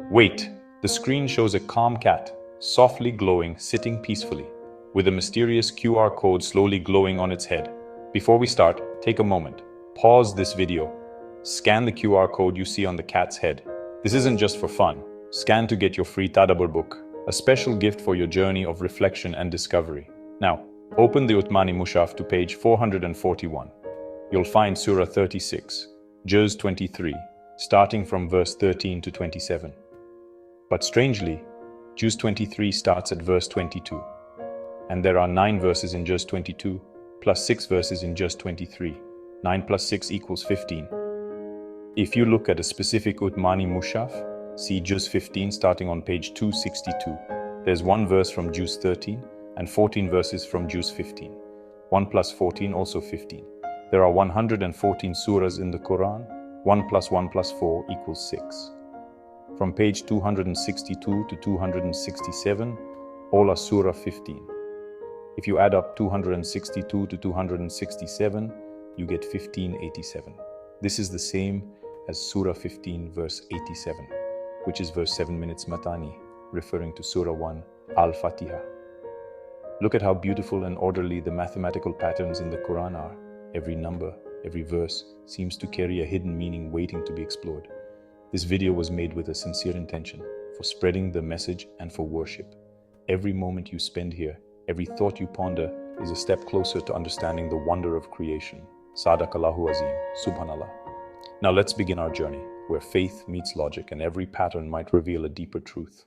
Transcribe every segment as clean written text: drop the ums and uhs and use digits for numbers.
Wait, the screen shows a calm cat, softly glowing, sitting peacefully, with a mysterious QR code slowly glowing on its head. Before we start, take a moment. Pause this video. Scan the QR code you see on the cat's head. This isn't just for fun. Scan to get your free Tadabbur book, a special gift for your journey of reflection and discovery. Now, open the Uthmani Mushaf to page 441. You'll find Surah 36, Juz 23, starting from verse 13 to 27. But strangely, Juz 23 starts at verse 22, and there are 9 verses in Juz 22, plus 6 verses in Juz 23. 9 plus 6 equals 15. If you look at a specific Uthmani Mushaf, see Juz 15 starting on page 262. There's 1 verse from Juz 13 and 14 verses from Juz 15. 1 plus 14 also 15. There are 114 surahs in the Quran. 1 plus 1 plus 4 equals 6. From page 262 to 267, all are Surah 15. If you add up 262 to 267, you get 1587. This is the same as Surah 15 verse 87, which is verse 7 minutes Matani, referring to Surah 1, Al-Fatihah. Look at how beautiful and orderly the mathematical patterns in the Quran are. Every number, every verse seems to carry a hidden meaning waiting to be explored. This video was made with a sincere intention for spreading the message and for worship. Every moment you spend here, every thought you ponder is a step closer to understanding the wonder of creation. Sadaqallahu Azim, Subhanallah. Now let's begin our journey, where faith meets logic and every pattern might reveal a deeper truth.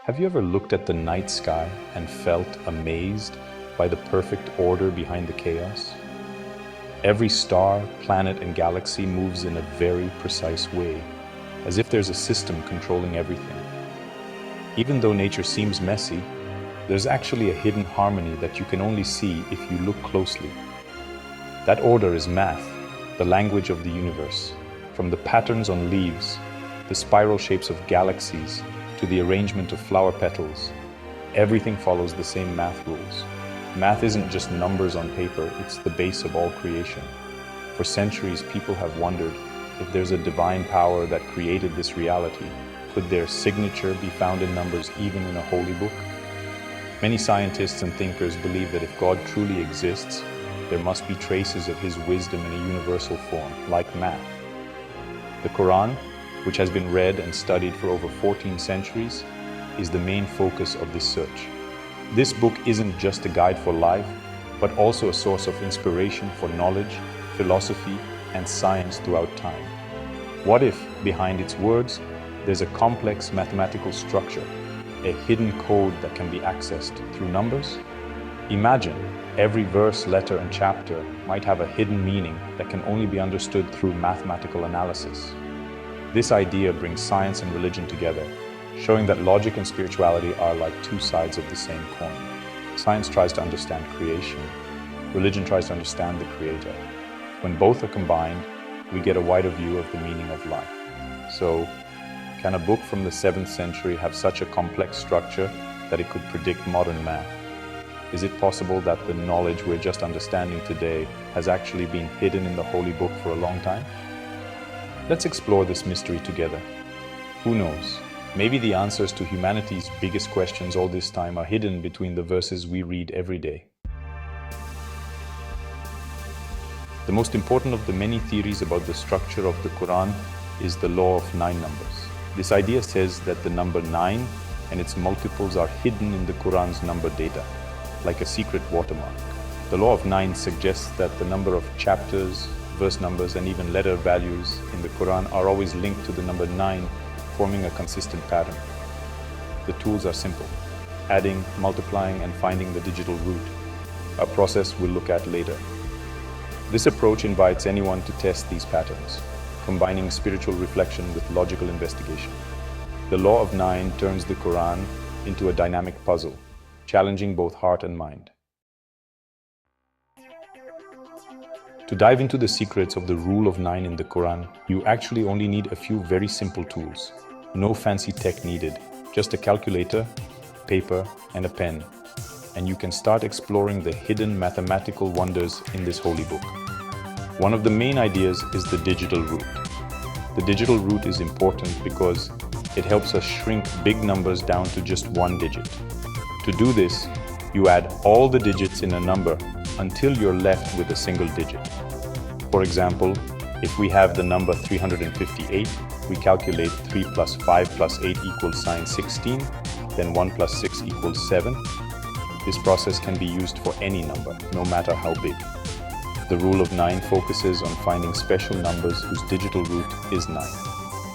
Have you ever looked at the night sky and felt amazed by the perfect order behind the chaos? Every star, planet, and galaxy moves in a very precise way, as if there's a system controlling everything. Even though nature seems messy, there's actually a hidden harmony that you can only see if you look closely. That order is math, the language of the universe. From the patterns on leaves, the spiral shapes of galaxies, to the arrangement of flower petals, everything follows the same math rules. Math isn't just numbers on paper, it's the base of all creation. For centuries, people have wondered if there's a divine power that created this reality. Could their signature be found in numbers even in a holy book? Many scientists and thinkers believe that if God truly exists, there must be traces of His wisdom in a universal form, like math. The Quran, which has been read and studied for over 14 centuries, is the main focus of this search. This book isn't just a guide for life, but also a source of inspiration for knowledge, philosophy, and science throughout time. What if, behind its words, there's a complex mathematical structure, a hidden code that can be accessed through numbers? Imagine, every verse, letter, and chapter might have a hidden meaning that can only be understood through mathematical analysis. This idea brings science and religion together, showing that logic and spirituality are like two sides of the same coin. Science tries to understand creation. Religion tries to understand the Creator. When both are combined, we get a wider view of the meaning of life. So, can a book from the 7th century have such a complex structure that it could predict modern math? Is it possible that the knowledge we're just understanding today has actually been hidden in the Holy Book for a long time? Let's explore this mystery together. Who knows? Maybe the answers to humanity's biggest questions all this time are hidden between the verses we read every day. The most important of the many theories about the structure of the Quran is the law of 9 numbers. This idea says that the number 9 and its multiples are hidden in the Quran's number data, like a secret watermark. The law of 9 suggests that the number of chapters, verse numbers, and even letter values in the Quran are always linked to the number 9, forming a consistent pattern. The tools are simple: adding, multiplying, and finding the digital root, a process we'll look at later. This approach invites anyone to test these patterns, combining spiritual reflection with logical investigation. The law of 9 turns the Quran into a dynamic puzzle, challenging both heart and mind. To dive into the secrets of the rule of 9 in the Quran, you actually only need a few very simple tools. No fancy tech needed, just a calculator, paper, and a pen. And you can start exploring the hidden mathematical wonders in this holy book. One of the main ideas is the digital root. The digital root is important because it helps us shrink big numbers down to just one digit. To do this, you add all the digits in a number until you're left with a single digit. For example, if we have the number 358, we calculate 3 plus 5 plus 8 equals 16, then 1 plus 6 equals 7. This process can be used for any number, no matter how big. The rule of 9 focuses on finding special numbers whose digital root is 9.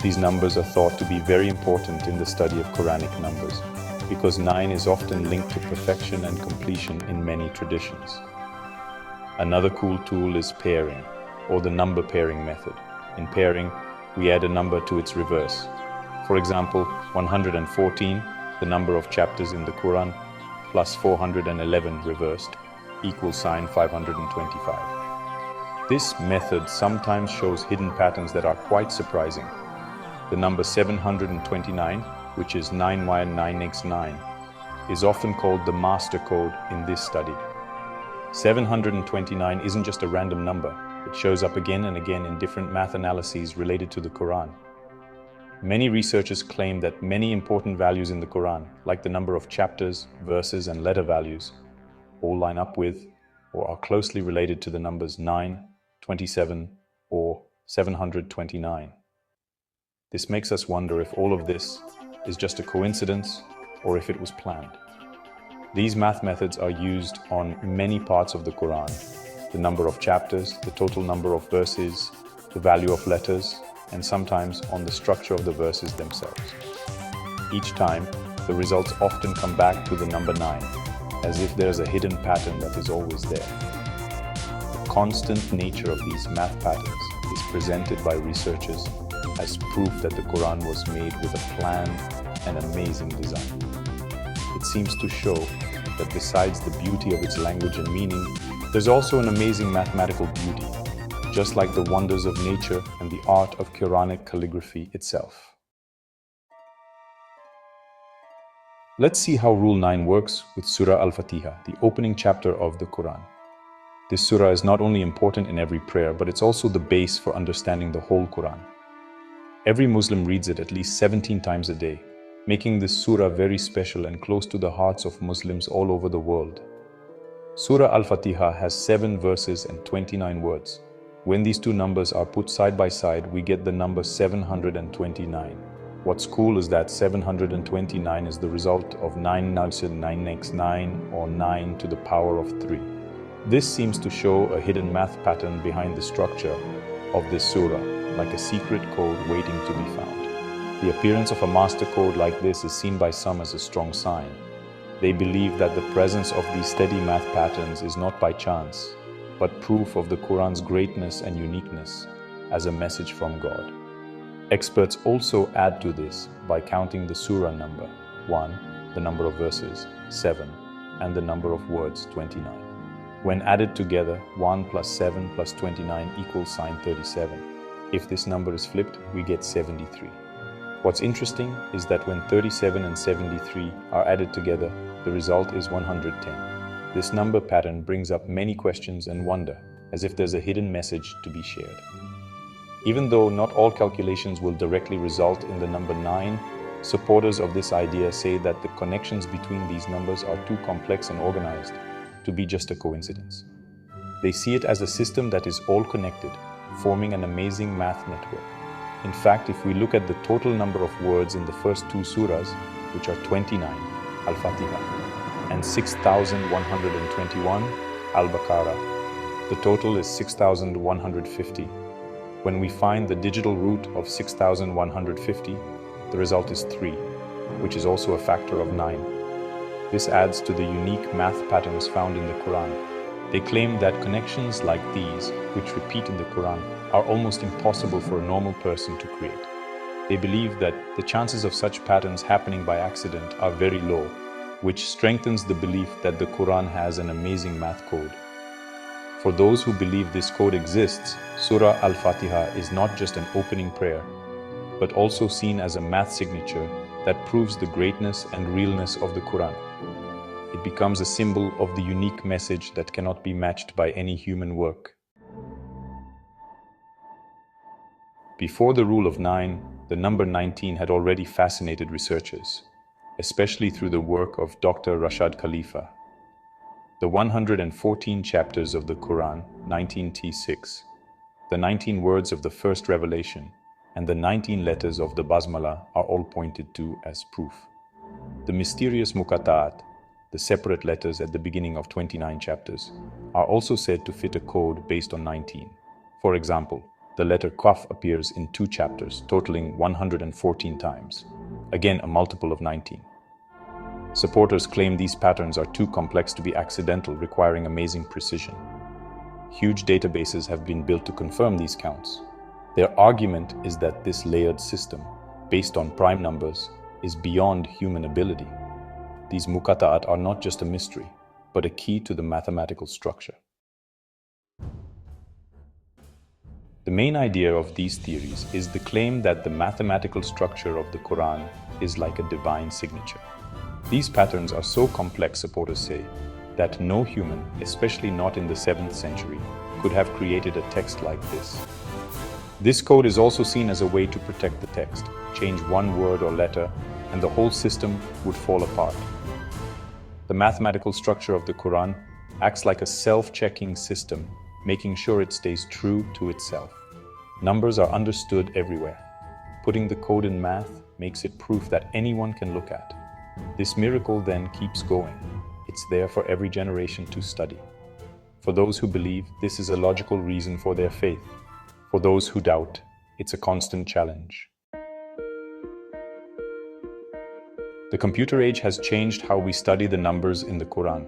These numbers are thought to be very important in the study of Quranic numbers, because 9 is often linked to perfection and completion in many traditions. Another cool tool is pairing, or the number pairing method. In pairing, we add a number to its reverse. For example, 114, the number of chapters in the Quran, plus 411 reversed, equals 525. This method sometimes shows hidden patterns that are quite surprising. The number 729, which is 9 while 9x9, is often called the master code in this study. 729 isn't just a random number. It shows up again and again in different math analyses related to the Quran. Many researchers claim that many important values in the Quran, like the number of chapters, verses, and letter values, all line up with or are closely related to the numbers 9, 27, or 729. This makes us wonder if all of this is just a coincidence or if it was planned. These math methods are used on many parts of the Quran: the number of chapters, the total number of verses, the value of letters, and sometimes on the structure of the verses themselves. Each time, the results often come back to the number 9, as if there's a hidden pattern that is always there. The constant nature of these math patterns is presented by researchers as proof that the Quran was made with a planned and amazing design. It seems to show that besides the beauty of its language and meaning, there's also an amazing mathematical beauty, just like the wonders of nature and the art of Quranic calligraphy itself. Let's see how Rule 9 works with Surah Al-Fatihah, the opening chapter of the Quran. This surah is not only important in every prayer, but it's also the base for understanding the whole Quran. Every Muslim reads it at least 17 times a day, making this surah very special and close to the hearts of Muslims all over the world. Surah Al-Fatihah has 7 verses and 29 words. When these two numbers are put side by side, we get the number 729. What's cool is that 729 is the result of 9x9 or 9 to the power of 3. This seems to show a hidden math pattern behind the structure of this surah, like a secret code waiting to be found. The appearance of a master code like this is seen by some as a strong sign. They believe that the presence of these steady math patterns is not by chance, but proof of the Quran's greatness and uniqueness as a message from God. Experts also add to this by counting the surah number 1, the number of verses 7, and the number of words 29. When added together, 1 plus 7 plus 29 equals 37. If this number is flipped, we get 73. What's interesting is that when 37 and 73 are added together, the result is 110. This number pattern brings up many questions and wonder, as if there's a hidden message to be shared. Even though not all calculations will directly result in the number 9, supporters of this idea say that the connections between these numbers are too complex and organized to be just a coincidence. They see it as a system that is all connected, forming an amazing math network. In fact, if we look at the total number of words in the first 2 surahs, which are 29, Al-Fatihah, and 6,121, Al-Baqarah, the total is 6,150. When we find the digital root of 6,150, the result is 3, which is also a factor of 9. This adds to the unique math patterns found in the Quran. They claim that connections like these, which repeat in the Quran, are almost impossible for a normal person to create. They believe that the chances of such patterns happening by accident are very low, which strengthens the belief that the Quran has an amazing math code. For those who believe this code exists, Surah Al-Fatihah is not just an opening prayer, but also seen as a math signature that proves the greatness and realness of the Quran. It becomes a symbol of the unique message that cannot be matched by any human work. Before the rule of 9, the number 19 had already fascinated researchers, especially through the work of Dr. Rashad Khalifa. The 114 chapters of the Quran, 19t6, the 19 words of the first revelation, and the 19 letters of the Basmala are all pointed to as proof. The mysterious Muqatta'at, the separate letters at the beginning of 29 chapters, are also said to fit a code based on 19. For example, the letter Qaf appears in 2 chapters, totaling 114 times, again a multiple of 19. Supporters claim these patterns are too complex to be accidental, requiring amazing precision. Huge databases have been built to confirm these counts. Their argument is that this layered system, based on prime numbers, is beyond human ability. These Muqatta'at are not just a mystery, but a key to the mathematical structure. The main idea of these theories is the claim that the mathematical structure of the Quran is like a divine signature. These patterns are so complex, supporters say, that no human, especially not in the 7th century, could have created a text like this. This code is also seen as a way to protect the text. Change one word or letter, and the whole system would fall apart. The mathematical structure of the Quran acts like a self-checking system, making sure it stays true to itself. Numbers are understood everywhere. Putting the code in math makes it proof that anyone can look at. This miracle then keeps going. It's there for every generation to study. For those who believe, this is a logical reason for their faith. For those who doubt, it's a constant challenge. The computer age has changed how we study the numbers in the Quran.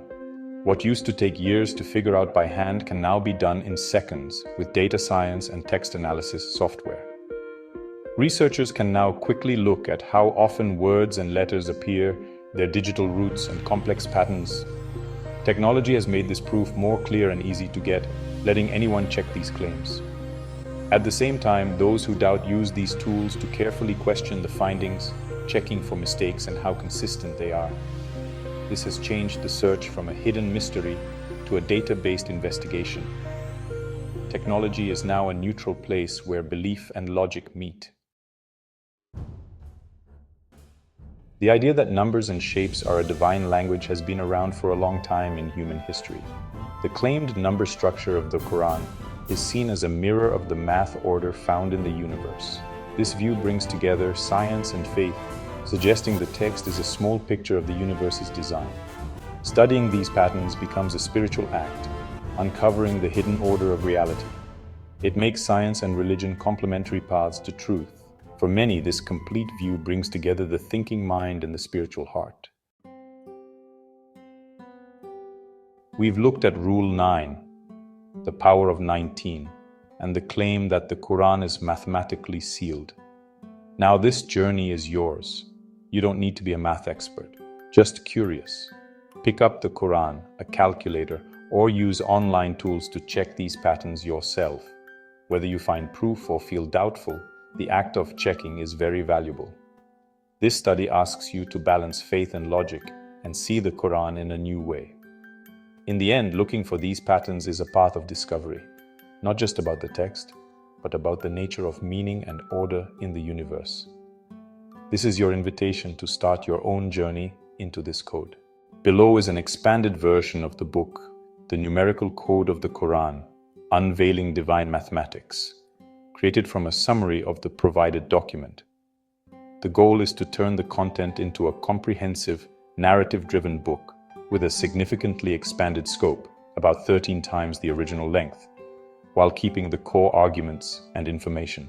What used to take years to figure out by hand can now be done in seconds with data science and text analysis software. Researchers can now quickly look at how often words and letters appear, their digital roots and complex patterns. Technology has made this proof more clear and easy to get, letting anyone check these claims. At the same time, those who doubt use these tools to carefully question the findings, checking for mistakes and how consistent they are. This has changed the search from a hidden mystery to a data-based investigation. Technology is now a neutral place where belief and logic meet. The idea that numbers and shapes are a divine language has been around for a long time in human history. The claimed number structure of the Quran is seen as a mirror of the math order found in the universe. This view brings together science and faith, suggesting the text is a small picture of the universe's design. Studying these patterns becomes a spiritual act, uncovering the hidden order of reality. It makes science and religion complementary paths to truth. For many, this complete view brings together the thinking mind and the spiritual heart. We've looked at Rule 9, the power of 19, and the claim that the Quran is mathematically sealed. Now this journey is yours. You don't need to be a math expert, just curious. Pick up the Quran, a calculator, or use online tools to check these patterns yourself. Whether you find proof or feel doubtful, the act of checking is very valuable. This study asks you to balance faith and logic and see the Quran in a new way. In the end, looking for these patterns is a path of discovery, not just about the text, but about the nature of meaning and order in the universe. This is your invitation to start your own journey into this code. Below is an expanded version of the book, The Numerical Code of the Quran, Unveiling Divine Mathematics, created from a summary of the provided document. The goal is to turn the content into a comprehensive, narrative-driven book with a significantly expanded scope, about 13 times the original length, while keeping the core arguments and information.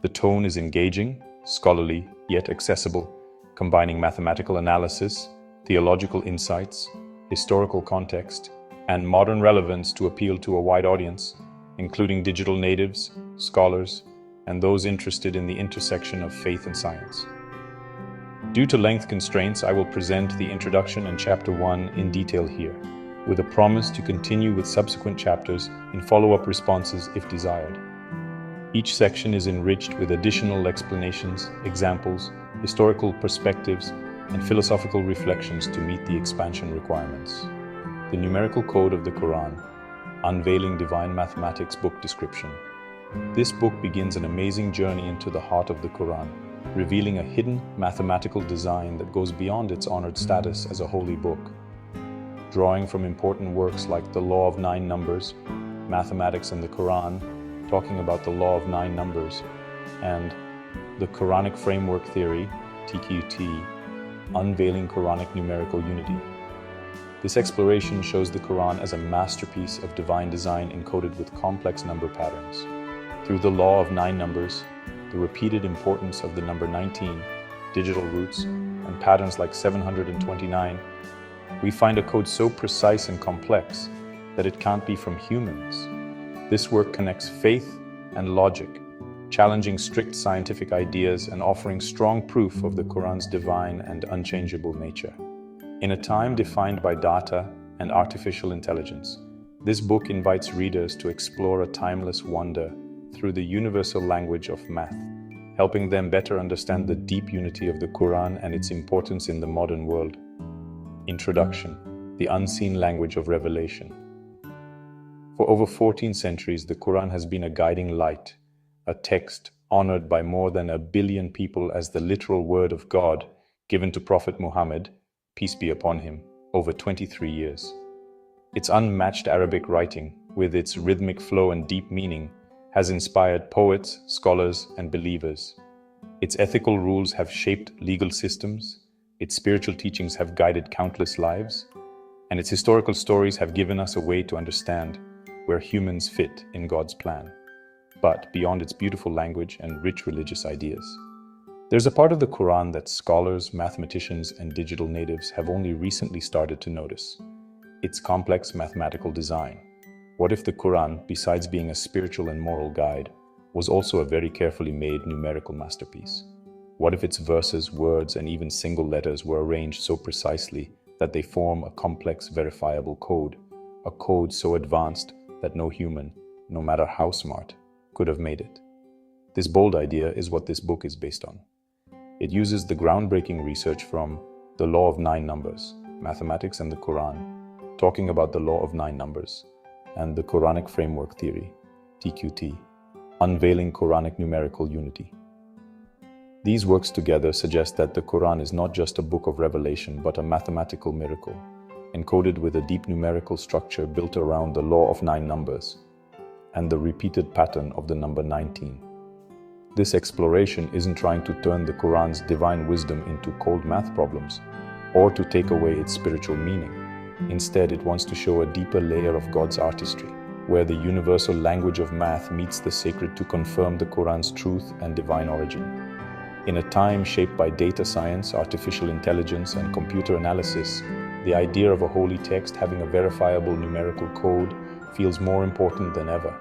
The tone is engaging, scholarly, yet accessible, combining mathematical analysis, theological insights, historical context, and modern relevance to appeal to a wide audience, including digital natives, scholars, and those interested in the intersection of faith and science. Due to length constraints, I will present the introduction and Chapter 1 in detail here, with a promise to continue with subsequent chapters in follow-up responses if desired. Each section is enriched with additional explanations, examples, historical perspectives, and philosophical reflections to meet the expansion requirements. The Numerical Code of the Quran, Unveiling Divine Mathematics book description. This book begins an amazing journey into the heart of the Quran, revealing a hidden mathematical design that goes beyond its honored status as a holy book. Drawing from important works like the Law of Nine Numbers, Mathematics and the Quran, talking about the Law of Nine Numbers, and the Quranic Framework Theory, TQT, unveiling Quranic numerical unity. This exploration shows the Quran as a masterpiece of divine design encoded with complex number patterns. Through the Law of Nine Numbers, the repeated importance of the number 19, digital roots, and patterns like 729, we find a code so precise and complex that it can't be from humans. This work connects faith and logic, challenging strict scientific ideas and offering strong proof of the Quran's divine and unchangeable nature. In a time defined by data and artificial intelligence, this book invites readers to explore a timeless wonder through the universal language of math, helping them better understand the deep unity of the Quran and its importance in the modern world. Introduction: the unseen language of revelation. For over 14 centuries, the Quran has been a guiding light, a text honored by more than 1 billion people as the literal word of God given to Prophet Muhammad, peace be upon him, over 23 years. Its unmatched Arabic writing, with its rhythmic flow and deep meaning, has inspired poets, scholars, and believers. Its ethical rules have shaped legal systems, its spiritual teachings have guided countless lives, and its historical stories have given us a way to understand where humans fit in God's plan. But beyond its beautiful language and rich religious ideas, there's a part of the Quran that scholars, mathematicians, and digital natives have only recently started to notice: its complex mathematical design. What if the Quran, besides being a spiritual and moral guide, was also a very carefully made numerical masterpiece? What if its verses, words, and even single letters were arranged so precisely that they form a complex, verifiable code, a code so advanced that no human, no matter how smart, could have made it? This bold idea is what this book is based on. It uses the groundbreaking research from the Law of Nine Numbers, Mathematics and the Quran, talking about the Law of Nine Numbers, and the Quranic Framework Theory, TQT, unveiling Quranic numerical unity. These works together suggest that the Quran is not just a book of revelation, but a mathematical miracle, encoded with a deep numerical structure built around the Law of Nine Numbers and the repeated pattern of the number 19. This exploration isn't trying to turn the Quran's divine wisdom into cold math problems, or to take away its spiritual meaning. Instead, it wants to show a deeper layer of God's artistry, where the universal language of math meets the sacred to confirm the Quran's truth and divine origin. In a time shaped by data science, artificial intelligence, and computer analysis, the idea of a holy text having a verifiable numerical code feels more important than ever.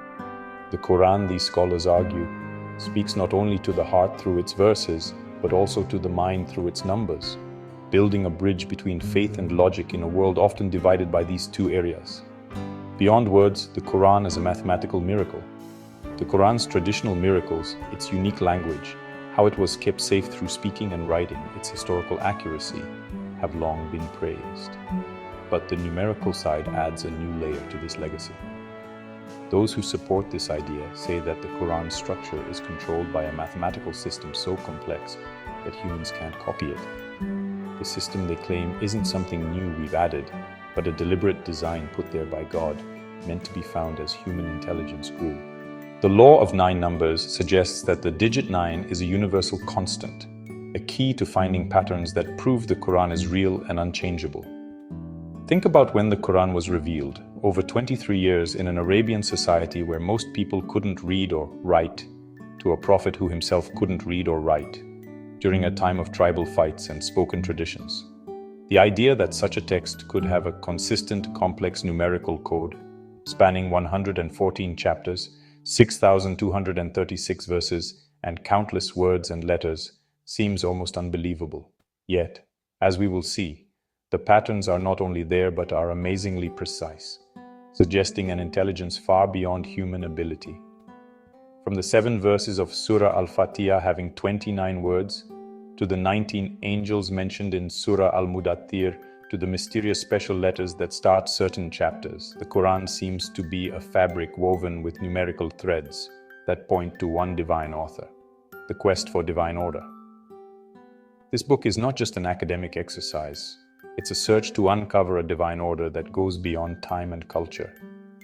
The Quran, these scholars argue, speaks not only to the heart through its verses, but also to the mind through its numbers, building a bridge between faith and logic in a world often divided by these two areas. Beyond words, the Quran is a mathematical miracle. The Quran's traditional miracles, its unique language, how it was kept safe through speaking and writing, its historical accuracy, have long been praised. But the numerical side adds a new layer to this legacy. Those who support this idea say that the Quran's structure is controlled by a mathematical system so complex that humans can't copy it. The system, they claim, isn't something new we've added, but a deliberate design put there by God, meant to be found as human intelligence grew. The Law of Nine Numbers suggests that the digit 9 is a universal constant, a key to finding patterns that prove the Quran is real and unchangeable. Think about when the Quran was revealed, over 23 years in an Arabian society where most people couldn't read or write, to a prophet who himself couldn't read or write, during a time of tribal fights and spoken traditions. The idea that such a text could have a consistent, complex numerical code, spanning 114 chapters, 6,236 verses, and countless words and letters, seems almost unbelievable. Yet, as we will see, the patterns are not only there but are amazingly precise, suggesting an intelligence far beyond human ability. From the 7 verses of Surah Al-Fatihah having 29 words, to the 19 angels mentioned in Surah Al-Mudaththir, to the mysterious special letters that start certain chapters, the Quran seems to be a fabric woven with numerical threads, that point to one divine author, the quest for divine order. This book is not just an academic exercise, it's a search to uncover a divine order that goes beyond time and culture.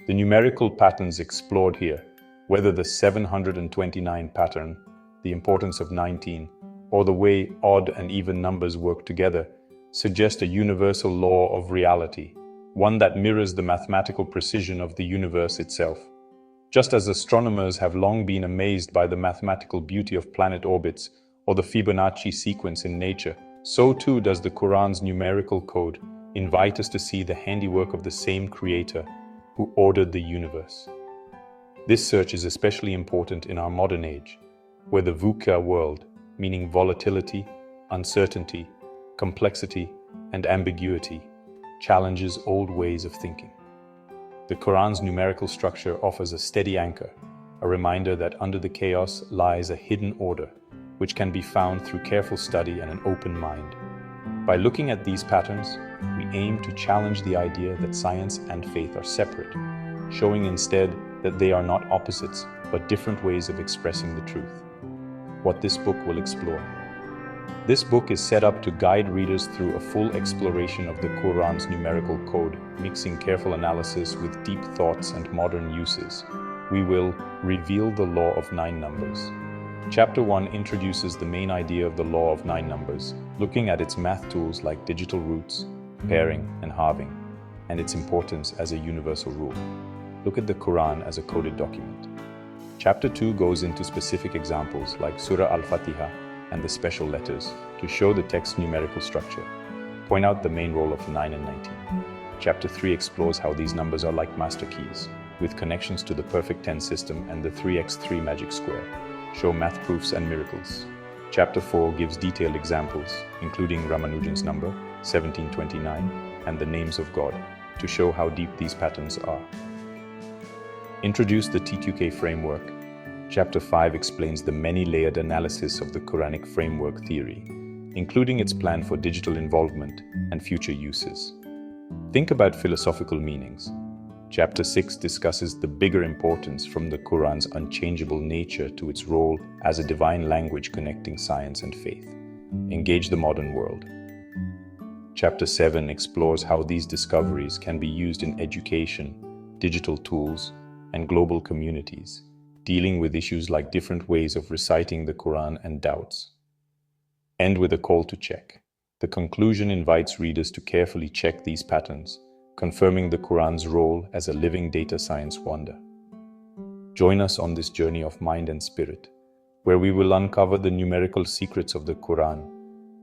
The numerical patterns explored here, whether the 729 pattern, the importance of 19, or the way odd and even numbers work together, suggest a universal law of reality, one that mirrors the mathematical precision of the universe itself. Just as astronomers have long been amazed by the mathematical beauty of planet orbits or the Fibonacci sequence in nature, so too does the Quran's numerical code invite us to see the handiwork of the same Creator who ordered the universe. This search is especially important in our modern age, where the VUCA world, meaning volatility, uncertainty, complexity, and ambiguity, challenges old ways of thinking. The Quran's numerical structure offers a steady anchor, a reminder that under the chaos lies a hidden order, which can be found through careful study and an open mind. By looking at these patterns, we aim to challenge the idea that science and faith are separate, showing instead that they are not opposites, but different ways of expressing the truth. What this book will explore. This book is set up to guide readers through a full exploration of the Quran's numerical code, mixing careful analysis with deep thoughts and modern uses. We will reveal the law of 9 numbers. Chapter 1 introduces the main idea of the law of 9 numbers, looking at its math tools like digital roots, pairing, and halving, and its importance as a universal rule. Look at the Quran as a coded document. Chapter 2 goes into specific examples like Surah Al-Fatihah and the special letters to show the text's numerical structure. Point out the main role of 9 and 19. Chapter 3 explores how these numbers are like master keys, with connections to the perfect 10 system and the 3x3 magic square, show math proofs and miracles. Chapter 4 gives detailed examples, including Ramanujan's number, 1729, and the names of God, to show how deep these patterns are. Introduce the TQK framework. Chapter 5 explains the many-layered analysis of the Quranic framework theory, including its plan for digital involvement and future uses. Think about philosophical meanings. Chapter 6 discusses the bigger importance from the Quran's unchangeable nature to its role as a divine language connecting science and faith. Engage the modern world. Chapter 7 explores how these discoveries can be used in education, digital tools, and global communities, dealing with issues like different ways of reciting the Quran and doubts. End with a call to check. The conclusion invites readers to carefully check these patterns, confirming the Quran's role as a living data science wonder. Join us on this journey of mind and spirit, where we will uncover the numerical secrets of the Quran,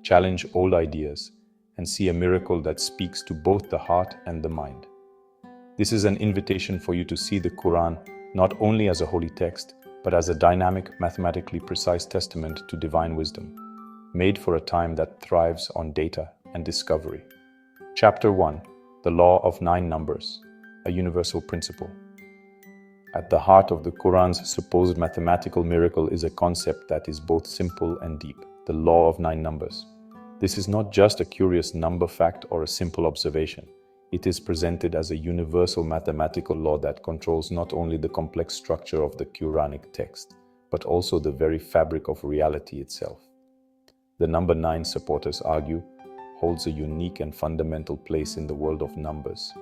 challenge old ideas, and see a miracle that speaks to both the heart and the mind. This is an invitation for you to see the Quran not only as a holy text, but as a dynamic, mathematically precise testament to divine wisdom, made for a time that thrives on data and discovery. Chapter 1. The Law of 9 Numbers, a Universal Principle. At the heart of the Quran's supposed mathematical miracle is a concept that is both simple and deep, the law of 9 numbers. This is not just a curious number fact or a simple observation. It is presented as a universal mathematical law that controls not only the complex structure of the Quranic text, but also the very fabric of reality itself. The number 9, supporters argue, holds a unique and fundamental place in the world of numbers,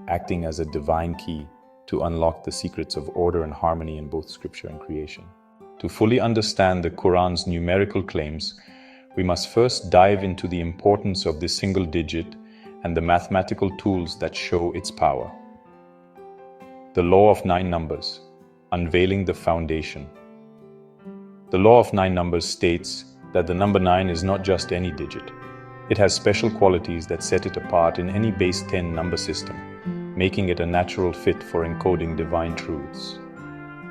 acting as a divine key to unlock the secrets of order and harmony in both scripture and creation. To fully understand the Quran's numerical claims, we must first dive into the importance of this single digit and the mathematical tools that show its power. The Law of 9 Numbers, unveiling the foundation. The Law of 9 Numbers states that the number 9 is not just any digit. It has special qualities that set it apart in any base 10 number system, making it a natural fit for encoding divine truths.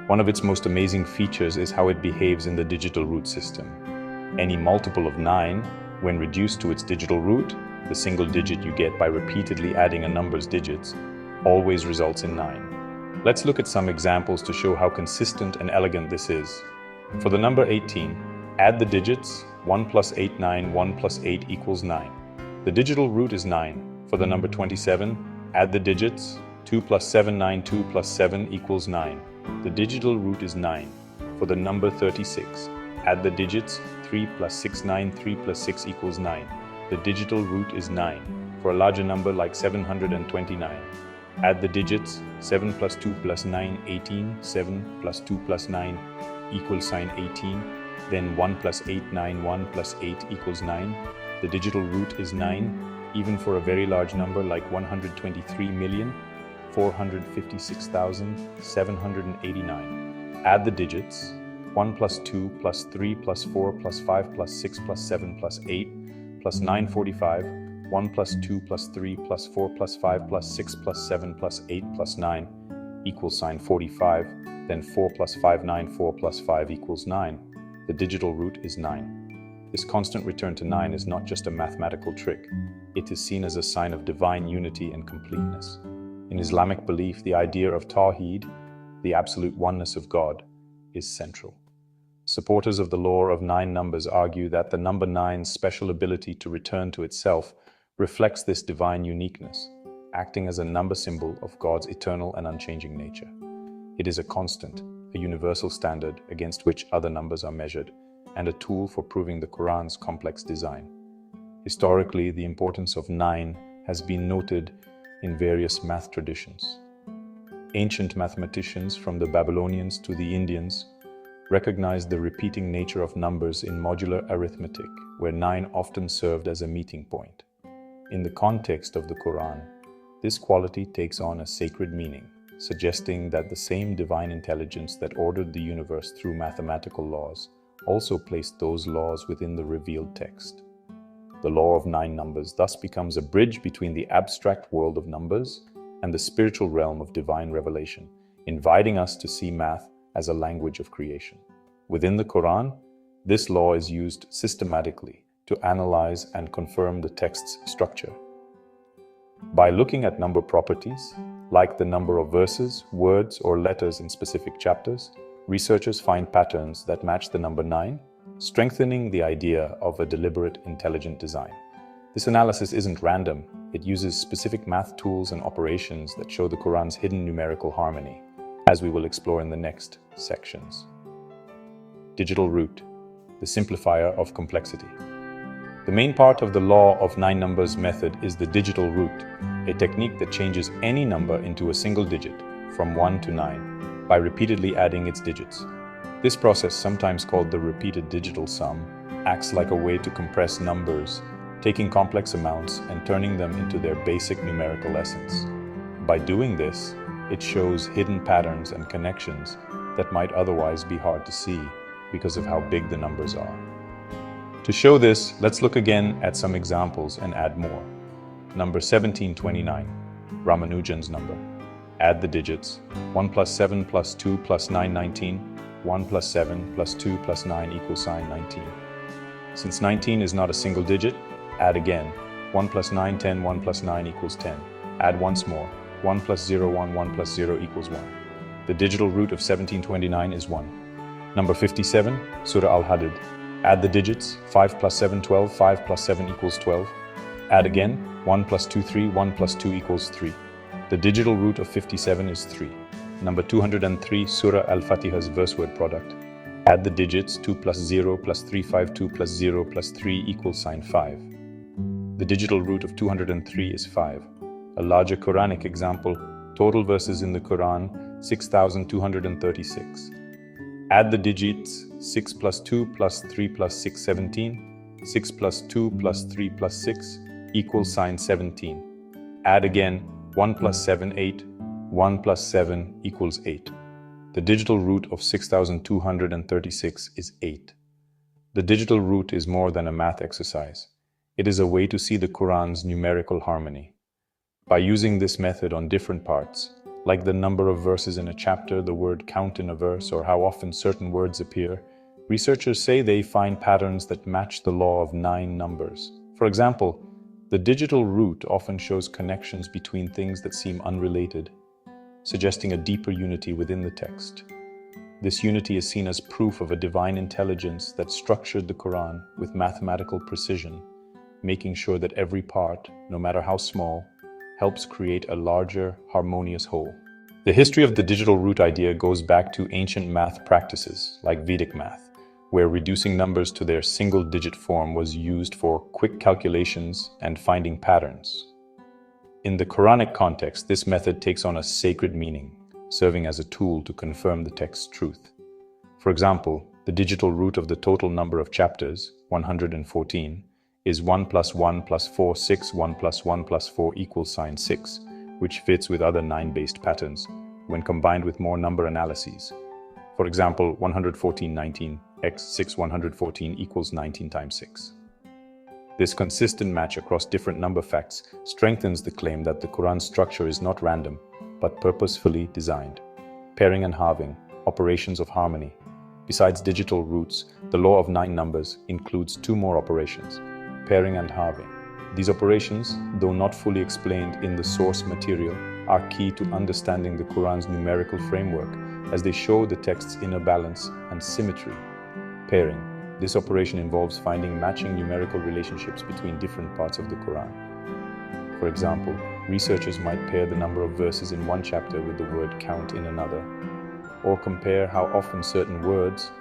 One of its most amazing features is how it behaves in the digital root system. Any multiple of 9, when reduced to its digital root, the single digit you get by repeatedly adding a number's digits, always results in 9. Let's look at some examples to show how consistent and elegant this is. For the number 18, add the digits 1 plus 8, 9, 1 plus 8 equals 9. The digital root is 9. For the number 27, add the digits 2 plus 7, 9, 2 plus 7 equals 9. The digital root is 9. For the number 36, add the digits 3 plus 6, 9, 3 plus 6 equals 9. The digital root is 9. For a larger number like 729, add the digits 7 plus 2 plus 9, 18, 7 plus 2 plus 9 equals sign 18, then 1 plus 8, 9, 1 plus 8 equals 9. The digital root is 9, even for a very large number like 123,456,789. Add the digits 1 plus 2 plus 3 plus 4 plus 5 plus 6 plus 7 plus 8 plus 945, 1 plus 2 plus 3 plus 4 plus 5 plus 6 plus 7 plus 8 plus 9 equals sign 45, then 4 plus 5, 9, 4 plus 5 equals 9. The digital root is 9. This constant return to 9 is not just a mathematical trick. It is seen as a sign of divine unity and completeness. In Islamic belief, the idea of Tawheed, the absolute oneness of God, is central. Supporters of the law of 9 numbers argue that the number 9's special ability to return to itself reflects this divine uniqueness, acting as a number symbol of God's eternal and unchanging nature. It is a constant, a universal standard against which other numbers are measured, and a tool for proving the Quran's complex design. Historically, the importance of 9 has been noted in various math traditions. Ancient mathematicians, from the Babylonians to the Indians, recognized the repeating nature of numbers in modular arithmetic, where 9 often served as a meeting point. In the context of the Quran, this quality takes on a sacred meaning, suggesting that the same divine intelligence that ordered the universe through mathematical laws also placed those laws within the revealed text. The law of 9 numbers thus becomes a bridge between the abstract world of numbers and the spiritual realm of divine revelation, inviting us to see math as a language of creation. Within the Quran, this law is used systematically to analyze and confirm the text's structure. By looking at number properties, like the number of verses, words, or letters in specific chapters, researchers find patterns that match the number 9, strengthening the idea of a deliberate, intelligent design. This analysis isn't random. It uses specific math tools and operations that show the Quran's hidden numerical harmony, as we will explore in the next sections. Digital root, the simplifier of complexity. The main part of the law of 9 numbers method is the digital root, a technique that changes any number into a single digit, from 1 to 9, by repeatedly adding its digits. This process, sometimes called the repeated digital sum, acts like a way to compress numbers, taking complex amounts and turning them into their basic numerical essence. By doing this, it shows hidden patterns and connections that might otherwise be hard to see because of how big the numbers are. To show this, let's look again at some examples and add more. Number 1729, Ramanujan's number. Add the digits. 1 plus 7 plus 2 plus 9, 19. 1 plus 7 plus 2 plus 9 equals sign 19. Since 19 is not a single digit, add again. 1 plus 9, 10. 1 plus 9 equals 10. Add once more. 1 plus 0, 1. 1 plus 0 equals 1. The digital root of 1729 is 1. Number 57, Surah Al-Hadid. Add the digits. 5 plus 7, 12. 5 plus 7 equals 12. Add again. 1 plus 2, 3. 1 plus 2 equals 3. The digital root of 57 is 3. Number 203, Surah Al-Fatihah's verse word product. Add the digits. 2 plus 0 plus 3, 5. 2 plus 0 plus 3 equals sign 5. The digital root of 203 is 5. A larger Quranic example, total verses in the Quran, 6,236. Add the digits. 6 plus 2 plus 3 plus 6, 17. 6 plus 2 plus 3 plus 6 equals sign 17. Add again. 1 plus 7, 8. 1 plus 7 equals 8. The digital root of 6,236 is 8. The digital root is more than a math exercise. It is a way to see the Quran's numerical harmony. By using this method on different parts, like the number of verses in a chapter, the word count in a verse, or how often certain words appear, researchers say they find patterns that match the law of 9 numbers. For example, the digital root often shows connections between things that seem unrelated, suggesting a deeper unity within the text. This unity is seen as proof of a divine intelligence that structured the Quran with mathematical precision, making sure that every part, no matter how small, helps create a larger, harmonious whole. The history of the digital root idea goes back to ancient math practices like Vedic math, where reducing numbers to their single-digit form was used for quick calculations and finding patterns. In the Quranic context, this method takes on a sacred meaning, serving as a tool to confirm the text's truth. For example, the digital root of the total number of chapters, 114, is 1 plus 1 plus 4, 6, 1 plus 1 plus 4 equals sign 6, which fits with other 9-based patterns when combined with more number analyses. For example, 114, 19, x 6, 114 equals 19 times 6. This consistent match across different number facts strengthens the claim that the Quran's structure is not random, but purposefully designed. Pairing and halving, operations of harmony. Besides digital roots, the law of 9 numbers includes 2 more operations, pairing and halving. These operations, though not fully explained in the source material, are key to understanding the Quran's numerical framework, as they show the text's inner balance and symmetry. Pairing. This operation involves finding matching numerical relationships between different parts of the Quran. For example, researchers might pair the number of verses in one chapter with the word count in another, or compare how often certain words,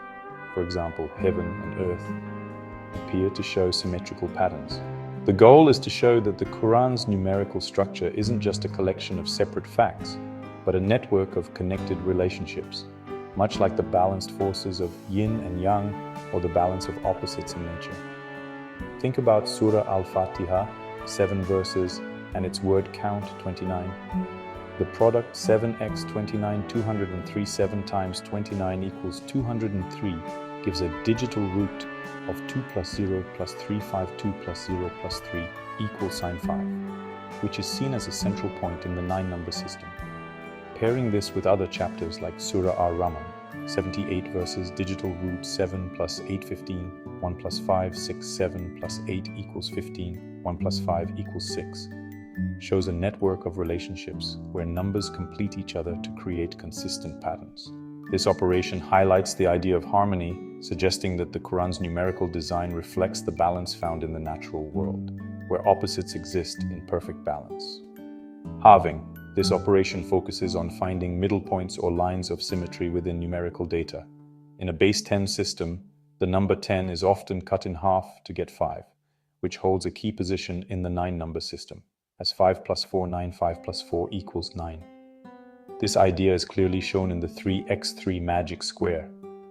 for example, heaven and earth, appear to show symmetrical patterns. The goal is to show that the Quran's numerical structure isn't just a collection of separate facts, but a network of connected relationships, much like the balanced forces of yin and yang, or the balance of opposites in nature. Think about Surah Al-Fatihah, 7 verses, and its word count, 29. The product 7x 29, 203, 7 times 29 equals 203 gives a digital root of 2 plus 0 plus 3, 5, 2 plus 0 plus 3 equals sign 5, which is seen as a central point in the 9-number system. Pairing this with other chapters like Surah Ar-Rahman, 78 verses, digital root 7 plus 8, 15, 1 plus 5, 6, 7 plus 8 equals 15, 1 plus 5 equals 6, shows a network of relationships where numbers complete each other to create consistent patterns. This operation highlights the idea of harmony, suggesting that the Quran's numerical design reflects the balance found in the natural world, where opposites exist in perfect balance. Halving. This operation focuses on finding middle points or lines of symmetry within numerical data. In a base 10 system, the number 10 is often cut in half to get 5, which holds a key position in the 9-number system, as 5 plus 4, 9, 5 plus 4 equals 9. This idea is clearly shown in the 3x3 magic square,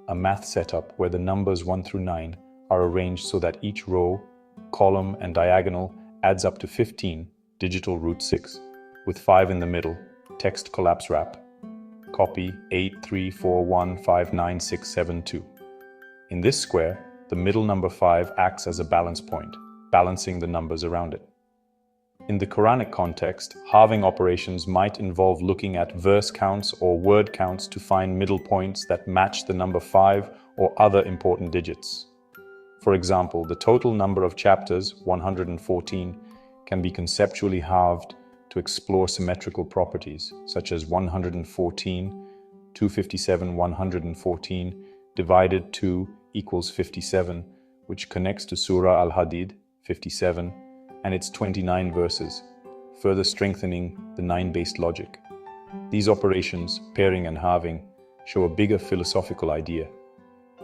a math setup where the numbers 1 through 9 are arranged so that each row, column, and diagonal adds up to 15, digital root 6. With 5 in the middle, text collapse wrap. Copy 8, 3, 4, 1, 5, 9, 6, 7, 2. In this square, the middle number 5 acts as a balance point, balancing the numbers around it. In the Quranic context, halving operations might involve looking at verse counts or word counts to find middle points that match the number 5 or other important digits. For example, the total number of chapters, 114, can be conceptually halved to explore symmetrical properties, such as 114, 257, 114, divided 2 equals 57, which connects to Surah Al-Hadid, 57, and its 29 verses, further strengthening the 9-based logic. These operations, pairing and halving, show a bigger philosophical idea.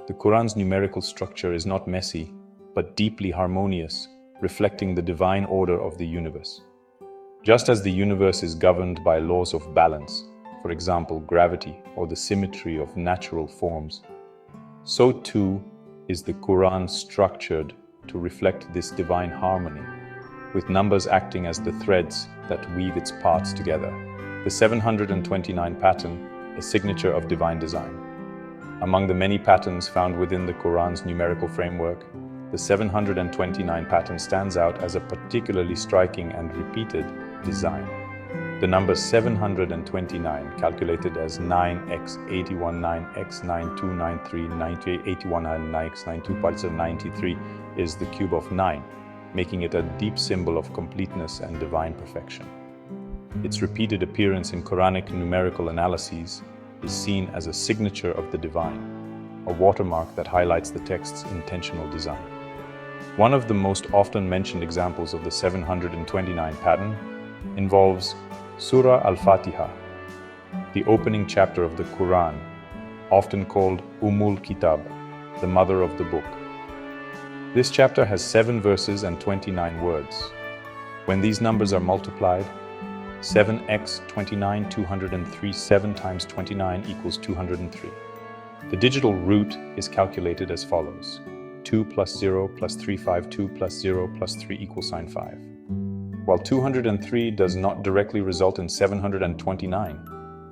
The Quran's numerical structure is not messy, but deeply harmonious, reflecting the divine order of the universe. Just as the universe is governed by laws of balance, for example, gravity or the symmetry of natural forms, so too is the Quran structured to reflect this divine harmony, with numbers acting as the threads that weave its parts together. The 729 pattern, a signature of divine design. Among the many patterns found within the Quran's numerical framework, the 729 pattern stands out as a particularly striking and repeated design. The number 729, calculated as 9x 81 9x 9293 98 81 9x 92 parts of 93, is the cube of 9, making it a deep symbol of completeness and divine perfection. Its repeated appearance in Quranic numerical analyses is seen as a signature of the divine, a watermark that highlights the text's intentional design. One of the most often mentioned examples of the 729 pattern involves Surah Al-Fatihah. the opening chapter of the Quran, often called Kitab, the mother of the book. This chapter has 7 verses and 29 words. When these numbers are multiplied, 7x 29 203 7 times 29 equals 203. The digital root is calculated as follows: 2 plus 0 plus 352 plus 0 plus 3 equals 5. While 203 does not directly result in 729,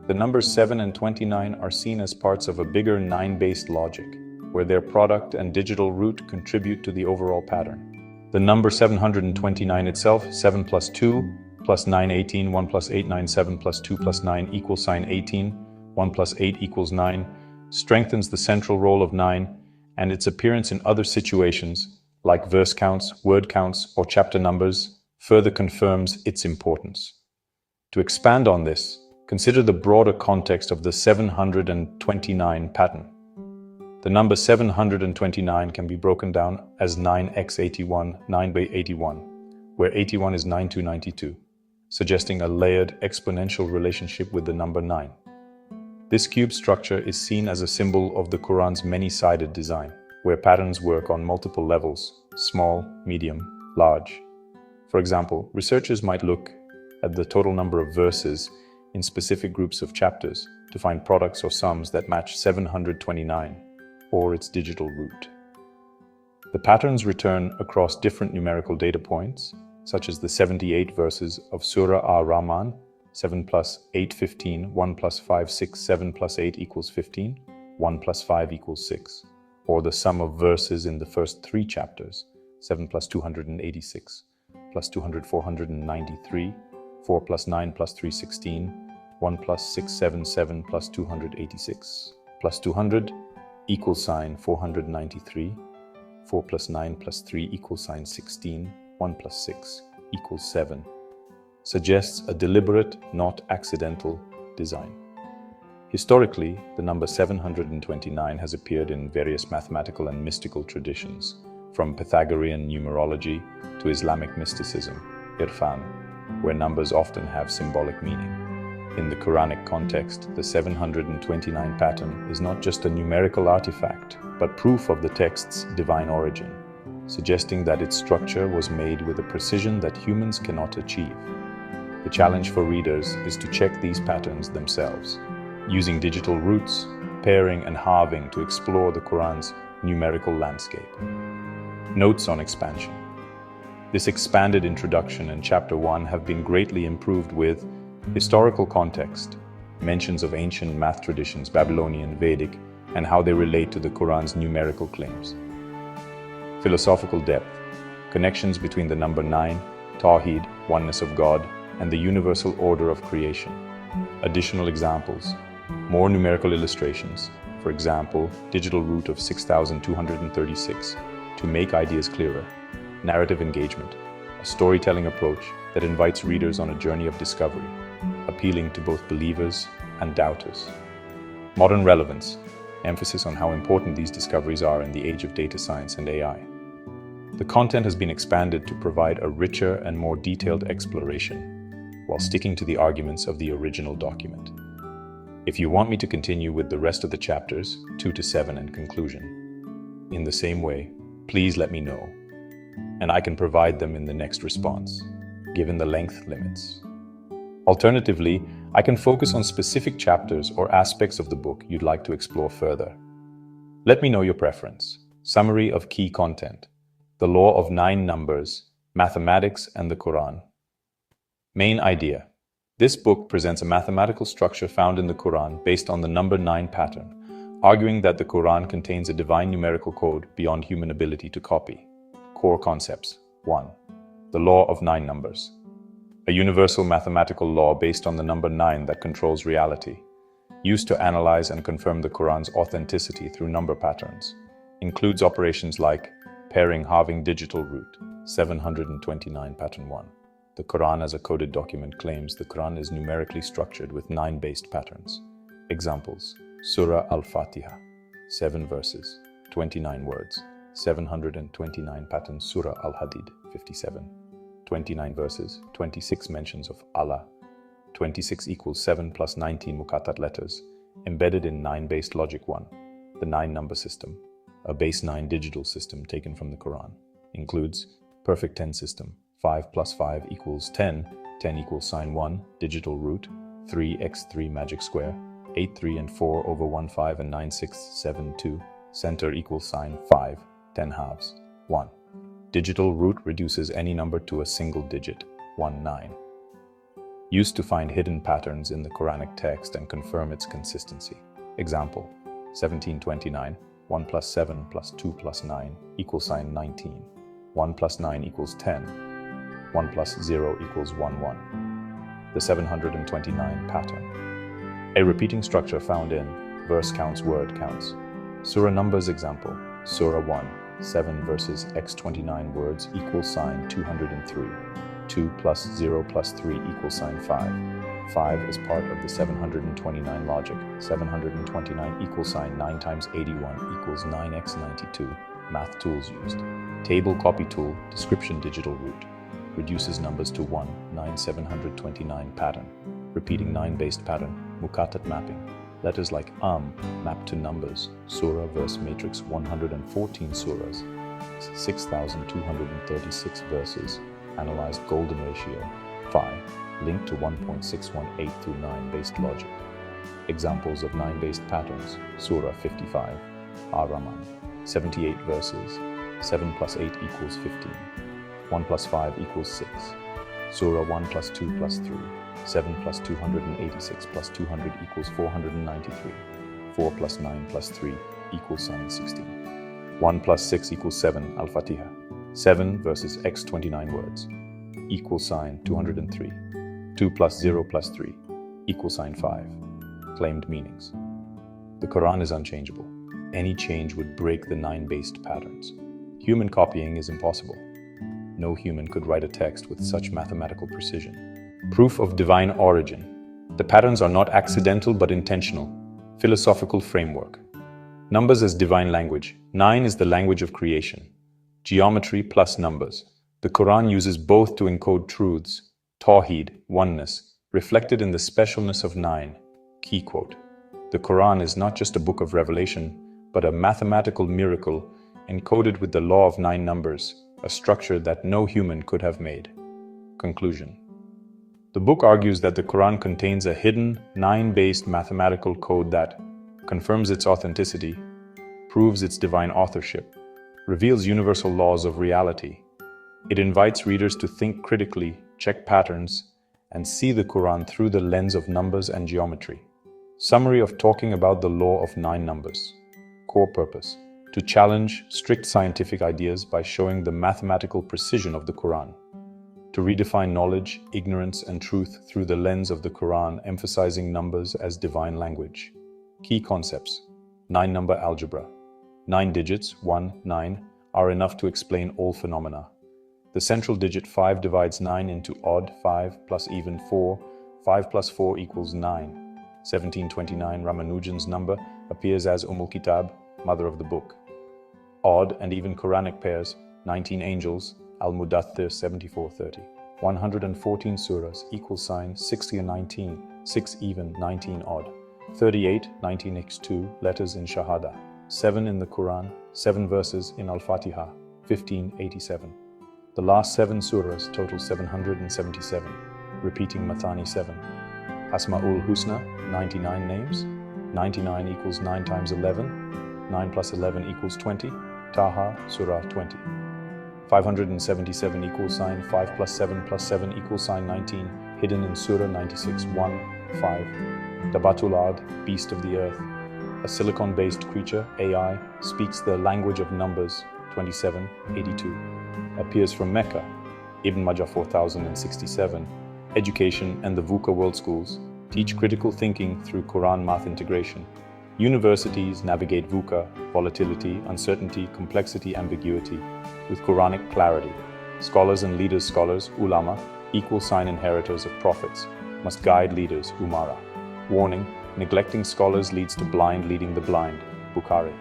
the numbers 7 and 29 are seen as parts of a bigger 9-based logic, where their product and digital root contribute to the overall pattern. The number 729 itself, 7 plus 2 plus 9, 18, 1 plus 8, 9, 7 plus 2 plus 9 equals 18, 1 plus 8 equals 9, strengthens the central role of 9 and its appearance in other situations, like verse counts, word counts, or chapter numbers, further confirms its importance. To expand on this, consider the broader context of the 729 pattern. The number 729 can be broken down as 9x81, 9 by 81, where 81 is 9 to 92, suggesting a layered exponential relationship with the number 9. This cube structure is seen as a symbol of the Quran's many-sided design, where patterns work on multiple levels: small, medium, large. For example, researchers might look at the total number of verses in specific groups of chapters to find products or sums that match 729, or its digital root. The patterns return across different numerical data points, such as the 78 verses of Surah Ar-Rahman, 7 plus 8, 15, 1 plus 5, 6, 7 plus 8 equals 15, 1 plus 5 equals 6, or the sum of verses in the first 3 chapters, 7 plus 286, plus 200, 493, 4 plus 9 plus 3, 16, 1 plus 6, 7, 7 plus 286, plus 200 equals 493, 4 plus 9 plus 3 equals 16, 1 plus 6 equals 7, suggests a deliberate, not accidental design. Historically, the number 729 has appeared in various mathematical and mystical traditions, from Pythagorean numerology to Islamic mysticism, irfan, where numbers often have symbolic meaning. In the Quranic context, the 729 pattern is not just a numerical artifact, but proof of the text's divine origin, suggesting that its structure was made with a precision that humans cannot achieve. The challenge for readers is to check these patterns themselves, using digital roots, pairing, and halving to explore the Quran's numerical landscape. Notes on expansion. This expanded introduction and Chapter 1 have been greatly improved with historical context, mentions of ancient math traditions, Babylonian, Vedic, and how they relate to the Quran's numerical claims. Philosophical depth, connections between the number 9, Tawheed, oneness of God, and the universal order of creation. Additional examples, more numerical illustrations, for example, digital root of 6,236, to make ideas clearer. Narrative engagement, a storytelling approach that invites readers on a journey of discovery, appealing to both believers and doubters. Modern relevance, emphasis on how important these discoveries are in the age of data science and AI. The content has been expanded to provide a richer and more detailed exploration, while sticking to the arguments of the original document. If you want me to continue with the rest of the chapters, 2 to 7 and conclusion, in the same way, please let me know, and I can provide them in the next response, given the length limits. Alternatively, I can focus on specific chapters or aspects of the book you'd like to explore further. Let me know your preference. Summary of key content: the law of 9 numbers, mathematics, and the Quran. Main idea: this book presents a mathematical structure found in the Quran based on the number 9 pattern, arguing that the Quran contains a divine numerical code beyond human ability to copy. Core concepts: 1. The law of 9 numbers. A universal mathematical law based on the number 9 that controls reality, used to analyze and confirm the Quran's authenticity through number patterns, includes operations like pairing, halving, digital root, 729 pattern 1. The Quran as a coded document claims the Quran is numerically structured with 9 based patterns. Examples: Surah Al-Fatihah, 7 verses, 29 words, 729 pattern. Surah Al-Hadid, 57, 29 verses, 26 mentions of Allah, 26 equals 7 plus 19 Muqatta'at letters, embedded in 9-based logic 1, the 9-number system, a base 9 digital system taken from the Quran. Includes perfect 10 system, 5 plus 5 equals 10, 10 equals sign 1, digital root, 3x3 magic square, 8 3 and 4 over 1 5 and 9 6 7 2, center equals sign 5, 10 halves, 1. Digital root reduces any number to a single digit, 1 9. Used to find hidden patterns in the Quranic text and confirm its consistency. Example, 1729, 1 plus 7 plus 2 plus 9 equals sign 19. 1 plus 9 equals 10. 1 plus 0 equals 1 1. The 729 pattern. A repeating structure found in verse counts, word counts. Surah numbers example, Surah 1, 7 verses x 29 words equals sign 203. 2 plus 0 plus 3 equals sign 5. 5 is part of the 729 logic. 729 equals sign 9 times 81 equals 9x92. Math tools used. Table copy tool, description digital root. Reduces numbers to 1, 9 729 pattern. Repeating 9-based pattern, Muqatta'at mapping. Letters like map to numbers. Surah verse matrix 114 surahs. 6,236 verses. Analyzed golden ratio, phi, linked to 1.618 through 9-based logic. Examples of 9-based patterns, Surah 55, Ar-Rahman, 78 verses, 7 plus 8 equals 15, 1 plus 5 equals 6, Surah 1 plus 2 plus 3, 7 plus 286 plus 200 equals 493, 4 plus 9 plus 3 equals sign 16, 1 plus 6 equals 7, Al-Fatihah. 7 versus x 29 words, equal sign 203, 2 plus 0 plus 3, equal sign 5. Claimed meanings. The Quran is unchangeable. Any change would break the 9-based patterns. Human copying is impossible. No human could write a text with such mathematical precision. Proof of divine origin. The patterns are not accidental but intentional. Philosophical framework. Numbers as divine language. 9 is the language of creation. Geometry plus numbers. The Quran uses both to encode truths, tawheed, oneness, reflected in the specialness of 9. Key quote. The Quran is not just a book of revelation, but a mathematical miracle encoded with the law of 9 numbers, a structure that no human could have made. Conclusion. The book argues that the Quran contains a hidden, 9-based mathematical code that confirms its authenticity, proves its divine authorship, reveals universal laws of reality. It invites readers to think critically, check patterns, and see the Quran through the lens of numbers and geometry. Summary of talking about the law of 9 numbers. Core purpose: to challenge strict scientific ideas by showing the mathematical precision of the Quran. To redefine knowledge, ignorance, and truth through the lens of the Quran, emphasizing numbers as divine language. Key concepts: 9-number algebra. 9 digits, 1, 9, are enough to explain all phenomena. The central digit 5 divides 9 into odd 5 plus even 4. 5 plus 4 equals 9. 1729 Ramanujan's number appears as Kitab, mother of the book. Odd and even Quranic pairs, 19 angels, Al-Mudaththir 7430. 114 surahs, equal sign 60 and 19, 6 even, 19 odd. 38, 19x2, letters in Shahada. 7 in the Quran, 7 verses in Al-Fatihah, 1587. The last 7 surahs total 777, repeating Mathani 7. Asma'ul Husna, 99 names. 99 equals 9 times 11. 9 plus 11 equals 20. Taha, Surah 20. 577 equals sign 5 plus 7 plus 7 equals sign 19, hidden in Surah 96, 1, 5. Dabatul Ad, beast of the earth. A silicon-based creature, AI, speaks the language of numbers, 2782. Appears from Mecca, Ibn Majah 4067. Education and the VUCA World Schools teach critical thinking through Quran math integration. Universities navigate VUCA, volatility, uncertainty, complexity, ambiguity, with Quranic clarity. Scholars and leaders, scholars, ulama, equal sign inheritors of prophets, must guide leaders, umara. Warning: neglecting scholars leads to blind leading the blind. Bukhari.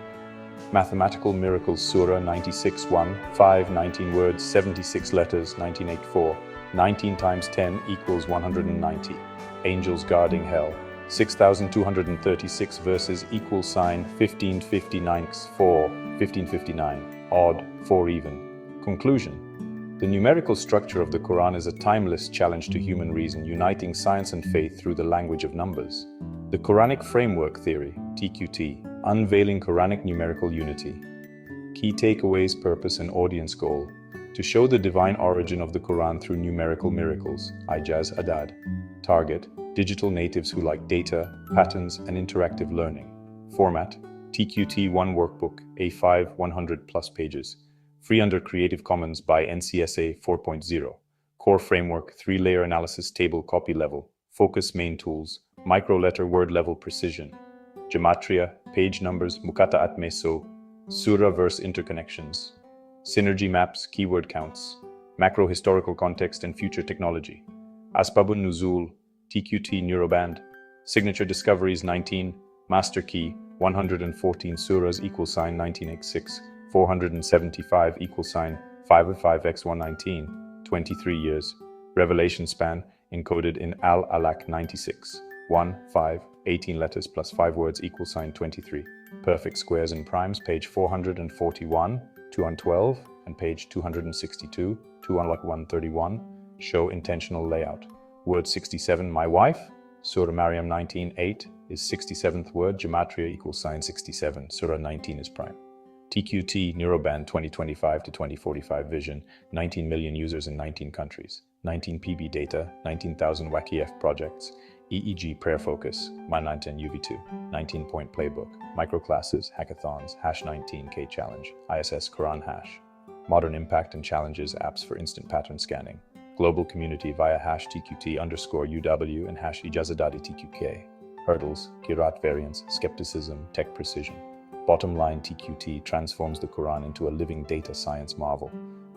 Mathematical miracles, Surah 96, 1, 5, 19 words, 76 letters, 1984. 19 times 10 equals 190. Angels guarding hell. 6,236 verses equal sign 1559 4, 1559, odd, 4 even. Conclusion. The numerical structure of the Quran is a timeless challenge to human reason, uniting science and faith through the language of numbers. The Quranic Framework Theory, TQT, unveiling Quranic numerical unity. Key takeaways, purpose and audience goal. To show the divine origin of the Quran through numerical miracles, Ijaz Adad. Target, digital natives who like data, patterns, and interactive learning. Format, TQT1 workbook, A5, 100 plus pages. Free under Creative Commons by NCSA 4.0. Core framework, 3-layer analysis table copy level. Focus main tools, micro-letter word level precision. Gematria, page numbers, Muqatta'at meso, Surah verse interconnections. Synergy maps, keyword counts. Macro historical context and future technology. Asbabun Nuzul, TQT Neuroband, Signature Discoveries 19, Master Key 114 Surahs equal sign 1986, 475 equal sign 505x119, 23 years, Revelation span encoded in Al-Alaq 96, 1, 5, 18 letters plus 5 words equal sign 23, Perfect squares and primes page 441, 212, and page 262, 131, show intentional layout. Word 67, my wife. Surah Maryam 19:8 is 67th word. Gematria equals sign 67. Surah 19 is prime. TQT Neuroband 2025 to 2045 vision. 19 million users in 19 countries. 19 PB data. 19,000 WAKIF projects. EEG prayer focus. My19 UV2. 19-point playbook. Microclasses, hackathons, #19K challenge. ISS Quran hash. Modern impact and challenges apps for instant pattern scanning. Global community via #TQT_UW and #Ijazadadi-TQK. Hurdles, Kirat variance, skepticism, tech precision. Bottom line, TQT transforms the Quran into a living data science marvel,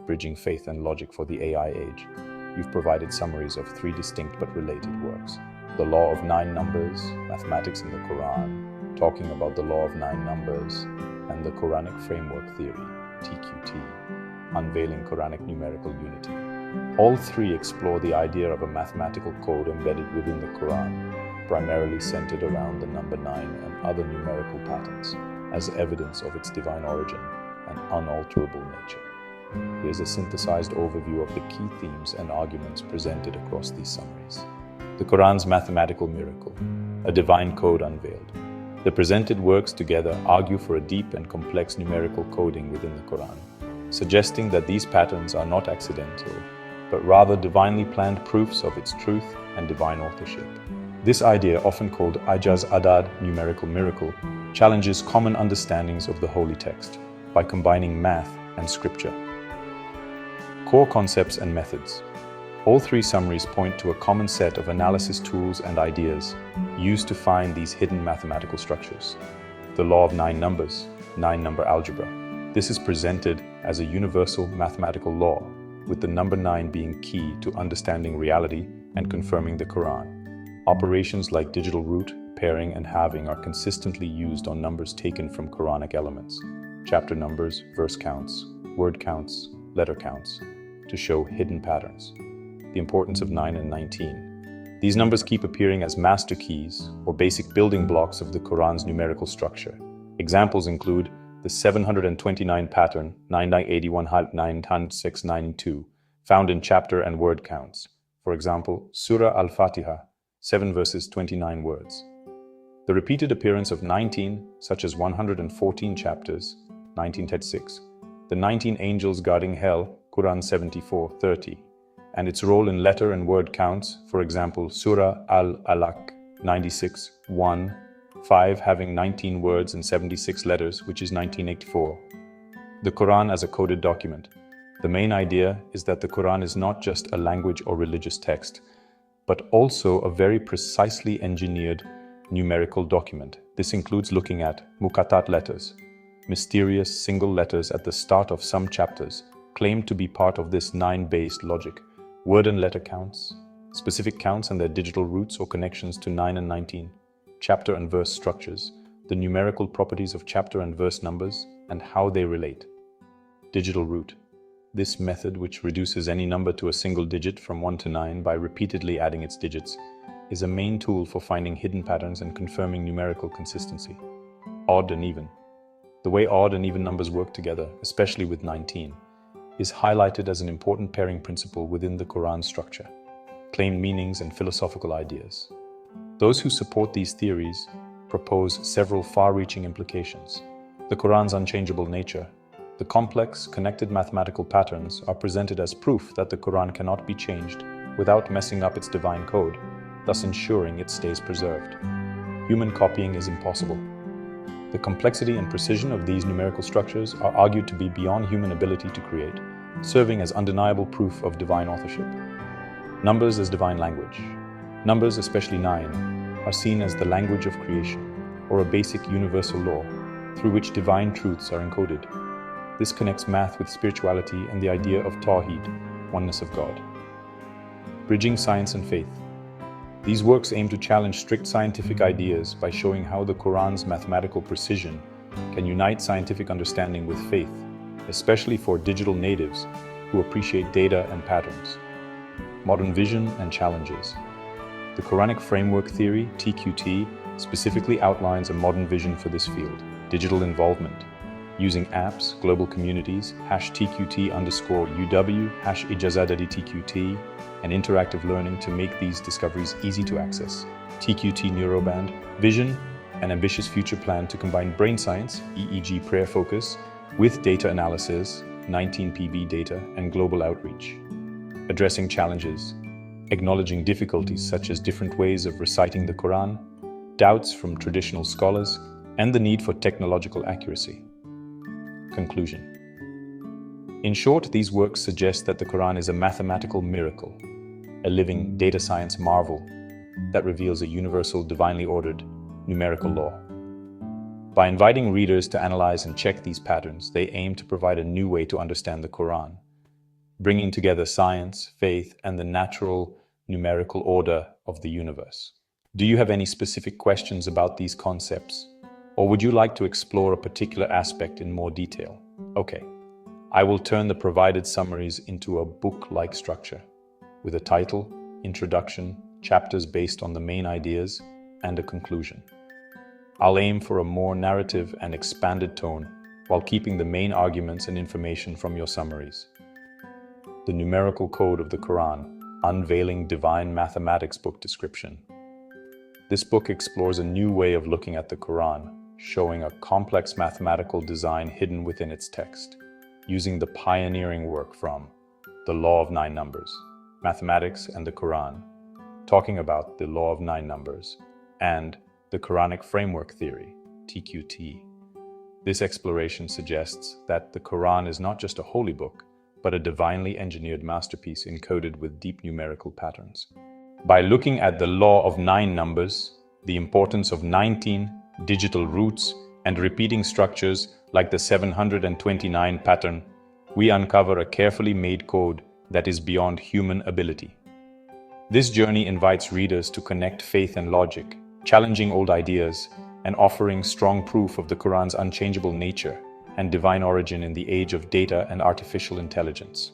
bridging faith and logic for the AI age. You've provided summaries of 3 distinct but related works. The Law of 9 Numbers, Mathematics in the Quran, talking about the Law of 9 Numbers, and the Quranic Framework Theory, TQT, unveiling Quranic numerical unity. All 3 explore the idea of a mathematical code embedded within the Quran, primarily centered around the number 9 and other numerical patterns, as evidence of its divine origin and unalterable nature. Here's a synthesized overview of the key themes and arguments presented across these summaries. The Quran's mathematical miracle, a divine code unveiled. The presented works together argue for a deep and complex numerical coding within the Quran, suggesting that these patterns are not accidental, but rather divinely planned proofs of its truth and divine authorship. This idea, often called Ijaz Adad, numerical miracle, challenges common understandings of the holy text by combining math and scripture. Core concepts and methods. All 3 summaries point to a common set of analysis tools and ideas used to find these hidden mathematical structures. The Law of 9 Numbers, 9-number algebra. This is presented as a universal mathematical law, with the number 9 being key to understanding reality and confirming the Quran. Operations like digital root, pairing, and halving are consistently used on numbers taken from Quranic elements, chapter numbers, verse counts, word counts, letter counts, to show hidden patterns. The importance of 9 and 19. These numbers keep appearing as master keys or basic building blocks of the Quran's numerical structure. Examples include the 729 pattern 9981-9692, found in chapter and word counts. For example, Surah Al-Fatihah, 7 verses 29 words. The repeated appearance of 19, such as 114 chapters, 19:6, the 19 angels guarding hell, Quran 74:30, and its role in letter and word counts, for example, Surah Al-Alaq 96:1, 5 having 19 words and 76 letters, which is 1984. The Quran as a coded document. The main idea is that the Quran is not just a language or religious text, but also a very precisely engineered numerical document. This includes looking at Muqatta'at letters, mysterious single letters at the start of some chapters, claimed to be part of this 9-based logic, word and letter counts, specific counts and their digital roots or connections to 9 and 19, chapter and verse structures, the numerical properties of chapter and verse numbers, and how they relate. Digital root. This method, which reduces any number to a single digit from 1 to 9 by repeatedly adding its digits, is a main tool for finding hidden patterns and confirming numerical consistency. Odd and even. The way odd and even numbers work together, especially with 19, is highlighted as an important pairing principle within the Quran's structure, claimed meanings and philosophical ideas. Those who support these theories propose several far-reaching implications. The Quran's unchangeable nature. The complex, connected mathematical patterns are presented as proof that the Quran cannot be changed without messing up its divine code, thus ensuring it stays preserved. Human copying is impossible. The complexity and precision of these numerical structures are argued to be beyond human ability to create, serving as undeniable proof of divine authorship. Numbers as divine language. Numbers, especially 9, are seen as the language of creation, or a basic universal law through which divine truths are encoded. This connects math with spirituality and the idea of Tawheed, oneness of God. Bridging science and faith. These works aim to challenge strict scientific ideas by showing how the Quran's mathematical precision can unite scientific understanding with faith, especially for digital natives who appreciate data and patterns. Modern vision and challenges. The Quranic framework theory, TQT, specifically outlines a modern vision for this field: digital involvement, using apps, global communities, #TQT_UW, #IjazadadiTQT, and interactive learning to make these discoveries easy to access. TQT Neuroband, vision, an ambitious future plan to combine brain science, EEG prayer focus, with data analysis, 19PB data, and global outreach. Addressing challenges, acknowledging difficulties such as different ways of reciting the Quran, doubts from traditional scholars, and the need for technological accuracy. Conclusion. In short, these works suggest that the Quran is a mathematical miracle, a living data science marvel that reveals a universal, divinely ordered numerical law. By inviting readers to analyze and check these patterns, they aim to provide a new way to understand the Quran, bringing together science, faith, and the natural numerical order of the universe. Do you have any specific questions about these concepts? Or would you like to explore a particular aspect in more detail? Okay, I will turn the provided summaries into a book-like structure, with a title, introduction, chapters based on the main ideas, and a conclusion. I'll aim for a more narrative and expanded tone, while keeping the main arguments and information from your summaries. The Numerical Code of the Quran, Unveiling Divine Mathematics Book Description. This book explores a new way of looking at the Quran, showing a complex mathematical design hidden within its text, using the pioneering work from The Law of 9 Numbers, Mathematics and the Quran, talking about the Law of 9 Numbers, and the Quranic Framework Theory, TQT. This exploration suggests that the Quran is not just a holy book, but a divinely engineered masterpiece encoded with deep numerical patterns. By looking at the Law of 9 Numbers, the importance of 19, digital roots, and repeating structures like the 729 pattern, we uncover a carefully made code that is beyond human ability. This journey invites readers to connect faith and logic, challenging old ideas and offering strong proof of the Quran's unchangeable nature and divine origin in the age of data and artificial intelligence.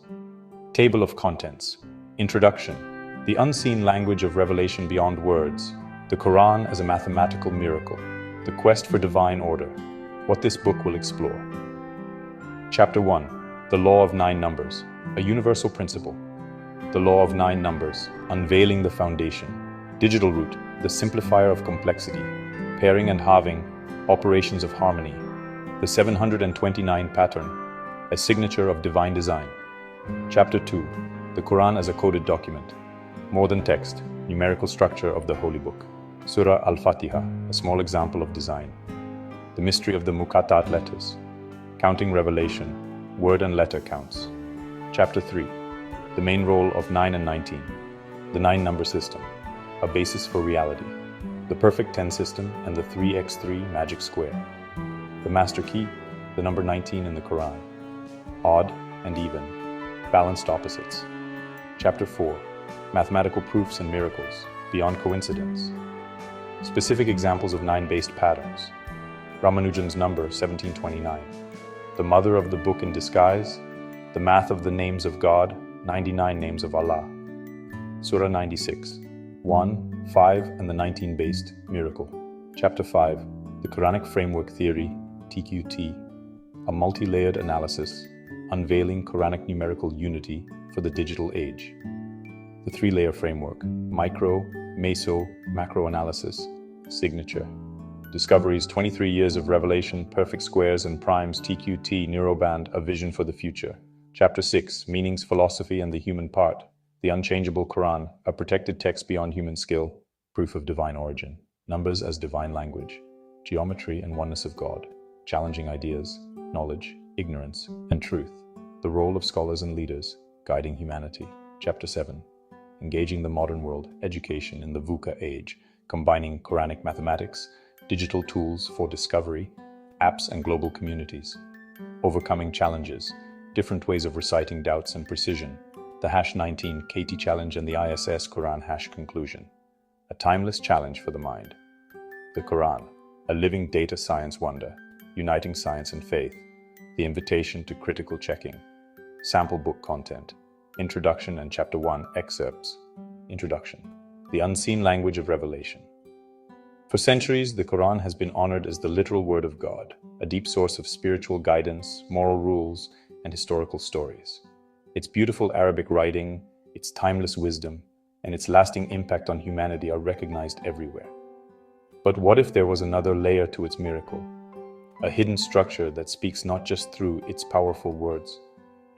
Table of Contents. Introduction. The unseen language of revelation beyond words. The Quran as a mathematical miracle. The quest for divine order. What this book will explore. Chapter 1. The Law of 9 Numbers. A universal principle. The Law of 9 Numbers. Unveiling the foundation. Digital root. The simplifier of complexity. Pairing and halving. Operations of harmony. The 729 pattern. A signature of divine design. Chapter 2. The Quran as a coded document. More than text. Numerical structure of the Holy Book. Surah Al-Fatihah, a small example of design. The mystery of the Muqatta'at letters. Counting revelation, word and letter counts. Chapter 3. The main role of 9 and 19. The 9 number system, a basis for reality. The perfect 10 system and the 3x3 magic square. The master key, the number 19 in the Quran. Odd and even, balanced opposites. Chapter 4. Mathematical proofs and miracles, beyond coincidence. Specific examples of 9-based patterns. Ramanujan's number 1729. The mother of the book in disguise, The math of the names of God, 99 names of Allah. Surah 96, 1, 5, and the 19-based miracle. Chapter 5, the Quranic Framework Theory, TQT, a multi-layered analysis, unveiling Quranic numerical unity for the digital age. The three-layer framework, micro, meso, macro analysis, signature. Discoveries, 23 years of revelation, perfect squares and primes, TQT, neuroband, a vision for the future. Chapter 6, meanings, philosophy, and the human part. The unchangeable Quran, a protected text beyond human skill, proof of divine origin. Numbers as divine language. Geometry and oneness of God. Challenging ideas, knowledge, ignorance, and truth. The role of scholars and leaders, guiding humanity. Chapter 7, engaging the modern world, education in the VUCA age, combining Quranic mathematics, digital tools for discovery, apps and global communities. Overcoming challenges, different ways of reciting doubts and precision. The #19 KT challenge and the ISS Quran conclusion. A timeless challenge for the mind. The Quran, a living data science wonder, uniting science and faith. The invitation to critical checking. Sample book content. Introduction and Chapter 1 excerpts. Introduction. The unseen language of revelation. For centuries, the Quran has been honored as the literal word of God, a deep source of spiritual guidance, moral rules, and historical stories. Its beautiful Arabic writing, its timeless wisdom, and its lasting impact on humanity are recognized everywhere. But what if there was another layer to its miracle? A hidden structure that speaks not just through its powerful words,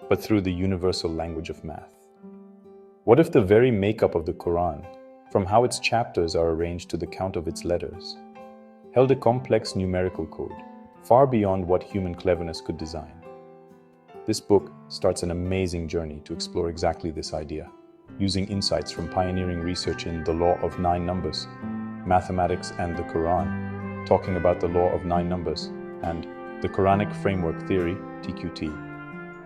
but through the universal language of math. What if the very makeup of the Quran, from how its chapters are arranged to the count of its letters, held a complex numerical code, far beyond what human cleverness could design? This book starts an amazing journey to explore exactly this idea, using insights from pioneering research in the law of 9 numbers, mathematics and the Quran, talking about the law of 9 numbers, and the Quranic Framework Theory, TQT,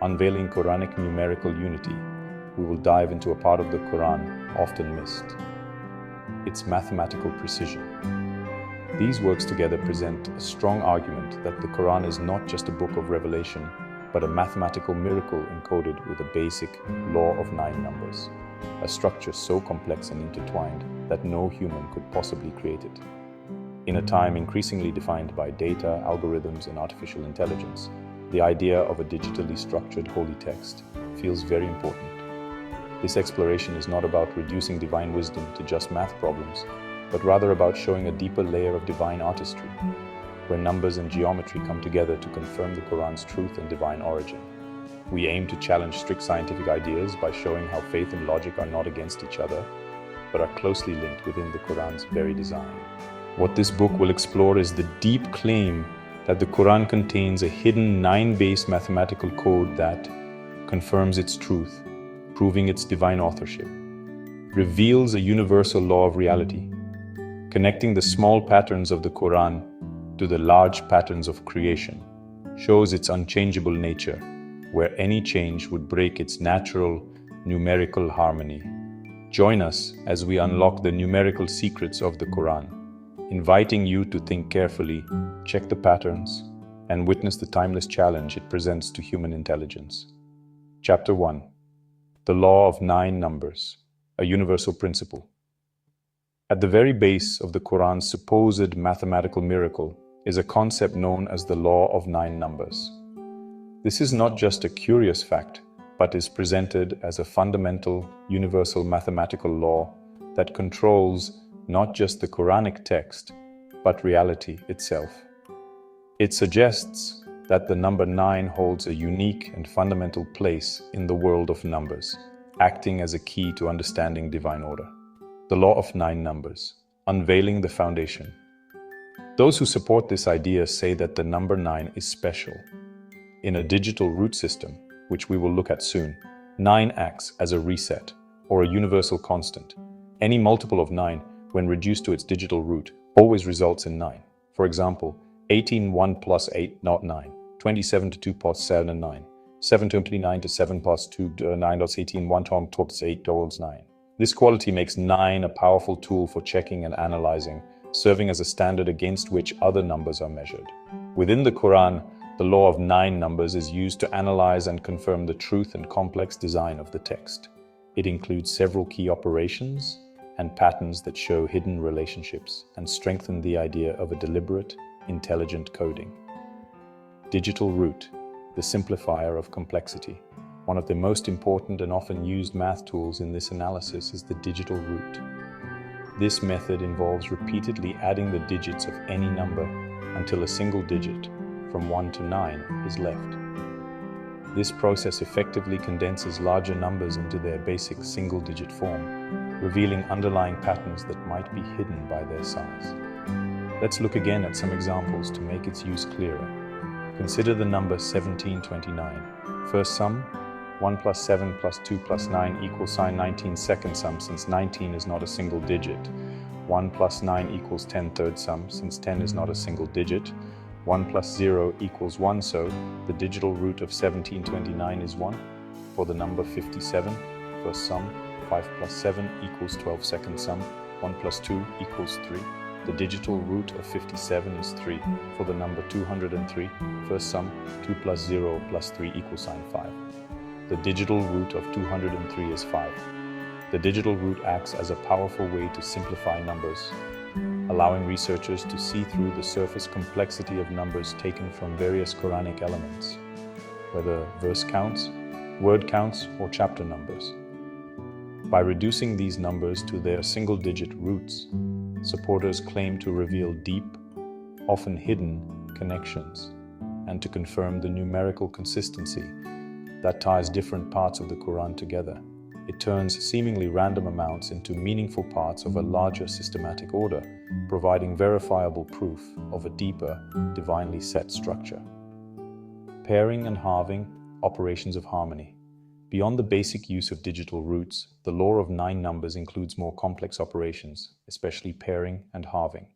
unveiling Quranic numerical unity. We will dive into a part of the Quran often missed, its mathematical precision. These works together present a strong argument that the Quran is not just a book of revelation, but a mathematical miracle encoded with a basic law of 9 numbers, a structure so complex and intertwined that no human could possibly create it. In a time increasingly defined by data, algorithms, and artificial intelligence, the idea of a digitally structured holy text feels very important. This exploration is not about reducing divine wisdom to just math problems, but rather about showing a deeper layer of divine artistry, where numbers and geometry come together to confirm the Quran's truth and divine origin. We aim to challenge strict scientific ideas by showing how faith and logic are not against each other, but are closely linked within the Quran's very design. What this book will explore is the deep claim that the Quran contains a hidden 9-base mathematical code that confirms its truth, proving its divine authorship, reveals a universal law of reality, connecting the small patterns of the Quran to the large patterns of creation, shows its unchangeable nature, where any change would break its natural numerical harmony. Join us as we unlock the numerical secrets of the Quran, inviting you to think carefully, check the patterns, and witness the timeless challenge it presents to human intelligence. Chapter 1. The Law of 9 Numbers, a Universal Principle. At the very base of the Quran's supposed mathematical miracle is a concept known as the Law of 9 Numbers. This is not just a curious fact, but is presented as a fundamental, universal mathematical law that controls not just the Quranic text, but reality itself. It suggests that the number 9 holds a unique and fundamental place in the world of numbers, acting as a key to understanding divine order. The Law of 9 Numbers, unveiling the foundation. Those who support this idea say that the number 9 is special. In a digital root system, which we will look at soon, 9 acts as a reset, or a universal constant. Any multiple of 9, when reduced to its digital root, always results in 9. For example, 18 1 plus 8 not 9, 27 to 2 plus 7 and 9, 7 to 29 to 7 plus 2 9 dots 18 1 tom tops 8 dollars 9. This quality makes 9 a powerful tool for checking and analyzing, serving as a standard against which other numbers are measured. Within the Quran, The law of 9 numbers is used to analyze and confirm the truth and complex design of the text. It includes several key operations and patterns that show hidden relationships and strengthen the idea of a deliberate, intelligent coding. Digital root, the simplifier of complexity. One of the most important and often used math tools in this analysis is the digital root. This method involves repeatedly adding the digits of any number until a single digit, from 1 to 9, is left. This process effectively condenses larger numbers into their basic single-digit form, revealing underlying patterns that might be hidden by their size. Let's look again at some examples to make its use clearer. Consider the number 1729. First sum, 1 plus 7 plus 2 plus 9 equals sign 19. Second sum, since 19 is not a single digit. 1 plus 9 equals 10. Third sum, since 10 is not a single digit. 1 plus 0 equals 1, so the digital root of 1729 is 1. For the number 57, first sum, 5 plus 7 equals 12. Second sum, 1 plus 2 equals 3. The digital root of 57 is 3. For the number 203, first sum, 2 plus 0 plus 3 equals sign 5. The digital root of 203 is 5. The digital root acts as a powerful way to simplify numbers, allowing researchers to see through the surface complexity of numbers taken from various Quranic elements, whether verse counts, word counts, or chapter numbers. By reducing these numbers to their single-digit roots, supporters claim to reveal deep, often hidden, connections, and to confirm the numerical consistency that ties different parts of the Quran together. It turns seemingly random amounts into meaningful parts of a larger systematic order, providing verifiable proof of a deeper, divinely set structure. Pairing and halving, operations of harmony. Beyond the basic use of digital roots, the law of 9 numbers includes more complex operations, especially pairing and halving.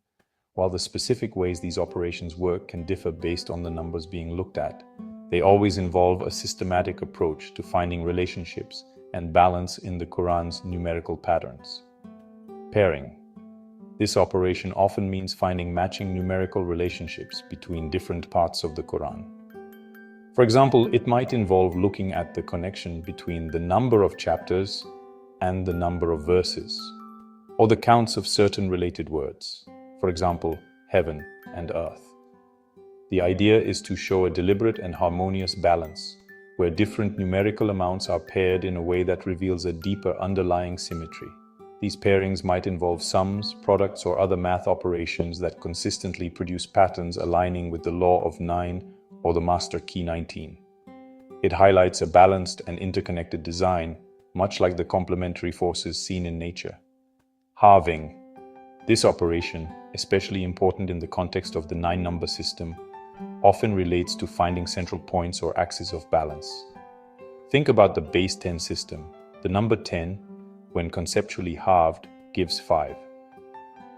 While the specific ways these operations work can differ based on the numbers being looked at, they always involve a systematic approach to finding relationships and balance in the Quran's numerical patterns. Pairing. This operation often means finding matching numerical relationships between different parts of the Quran. For example, it might involve looking at the connection between the number of chapters and the number of verses, or the counts of certain related words, for example, heaven and earth. The idea is to show a deliberate and harmonious balance, where different numerical amounts are paired in a way that reveals a deeper underlying symmetry. These pairings might involve sums, products, or other math operations that consistently produce patterns aligning with the law of 9 or the master key 19. It highlights a balanced and interconnected design, much like the complementary forces seen in nature. Halving. This operation, especially important in the context of the 9-number system, often relates to finding central points or axes of balance. Think about the base 10 system. The number 10, when conceptually halved, gives 5.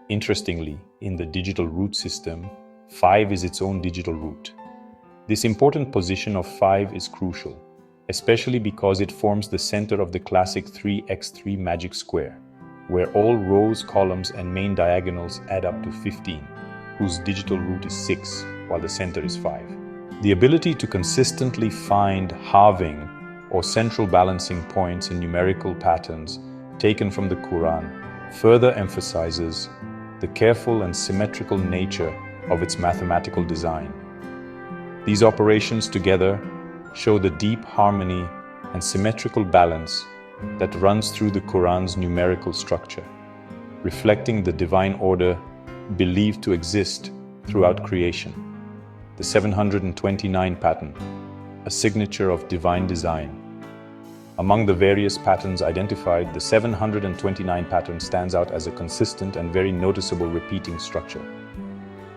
Interestingly, in the digital root system, 5 is its own digital root. This important position of 5 is crucial, especially because it forms the center of the classic 3x3 magic square, where all rows, columns, and main diagonals add up to 15, whose digital root is 6, while the center is 5. The ability to consistently find halving or central balancing points in numerical patterns taken from the Quran further emphasizes the careful and symmetrical nature of its mathematical design. These operations together show the deep harmony and symmetrical balance that runs through the Quran's numerical structure, reflecting the divine order believed to exist throughout creation. The 729 pattern, a signature of divine design. Among the various patterns identified, the 729 pattern stands out as a consistent and very noticeable repeating structure.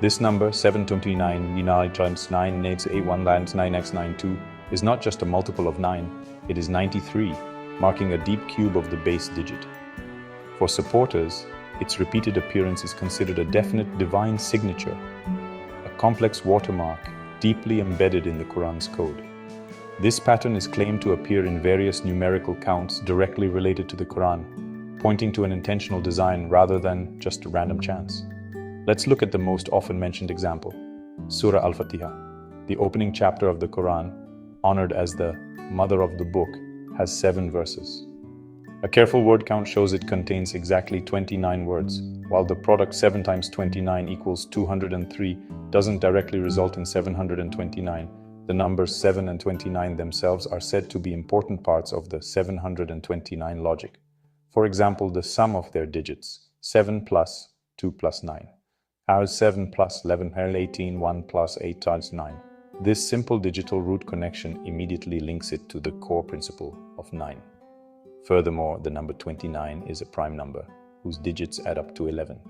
This number, 729, 9 times 9 makes 81 lands 9x92, is not just a multiple of 9, it is 93, marking a deep cube of the base digit. For supporters, its repeated appearance is considered a definite divine signature, a complex watermark deeply embedded in the Quran's code. This pattern is claimed to appear in various numerical counts directly related to the Quran, pointing to an intentional design rather than just a random chance. Let's look at the most often mentioned example, Surah Al-Fatihah. The opening chapter of the Quran, honored as the mother of the book, has 7 verses. A careful word count shows it contains exactly 29 words, while the product 7 times 29 equals 203 doesn't directly result in 729. The numbers 7 and 29 themselves are said to be important parts of the 729 logic. For example, the sum of their digits, 7 plus 2 plus 9. How is 7 plus 11 18, 1 plus 8 times 9? This simple digital root connection immediately links it to the core principle of 9. Furthermore, the number 29 is a prime number, whose digits add up to 11.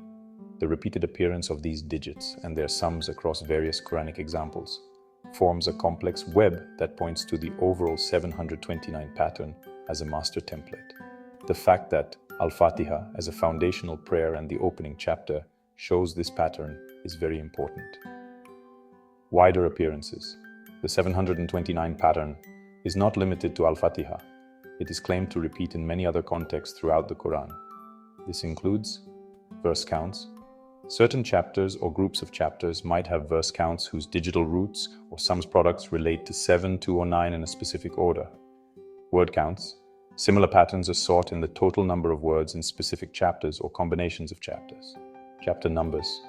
The repeated appearance of these digits and their sums across various Quranic examples forms a complex web that points to the overall 729 pattern as a master template. The fact that Al-Fatihah as a foundational prayer and the opening chapter shows this pattern is very important. Wider appearances. The 729 pattern is not limited to Al-Fatihah. It is claimed to repeat in many other contexts throughout the Quran. This includes verse counts. Certain chapters or groups of chapters might have verse counts whose digital roots or sums products relate to 7, 2, or 9 in a specific order. Word counts. Similar patterns are sought in the total number of words in specific chapters or combinations of chapters. Chapter numbers.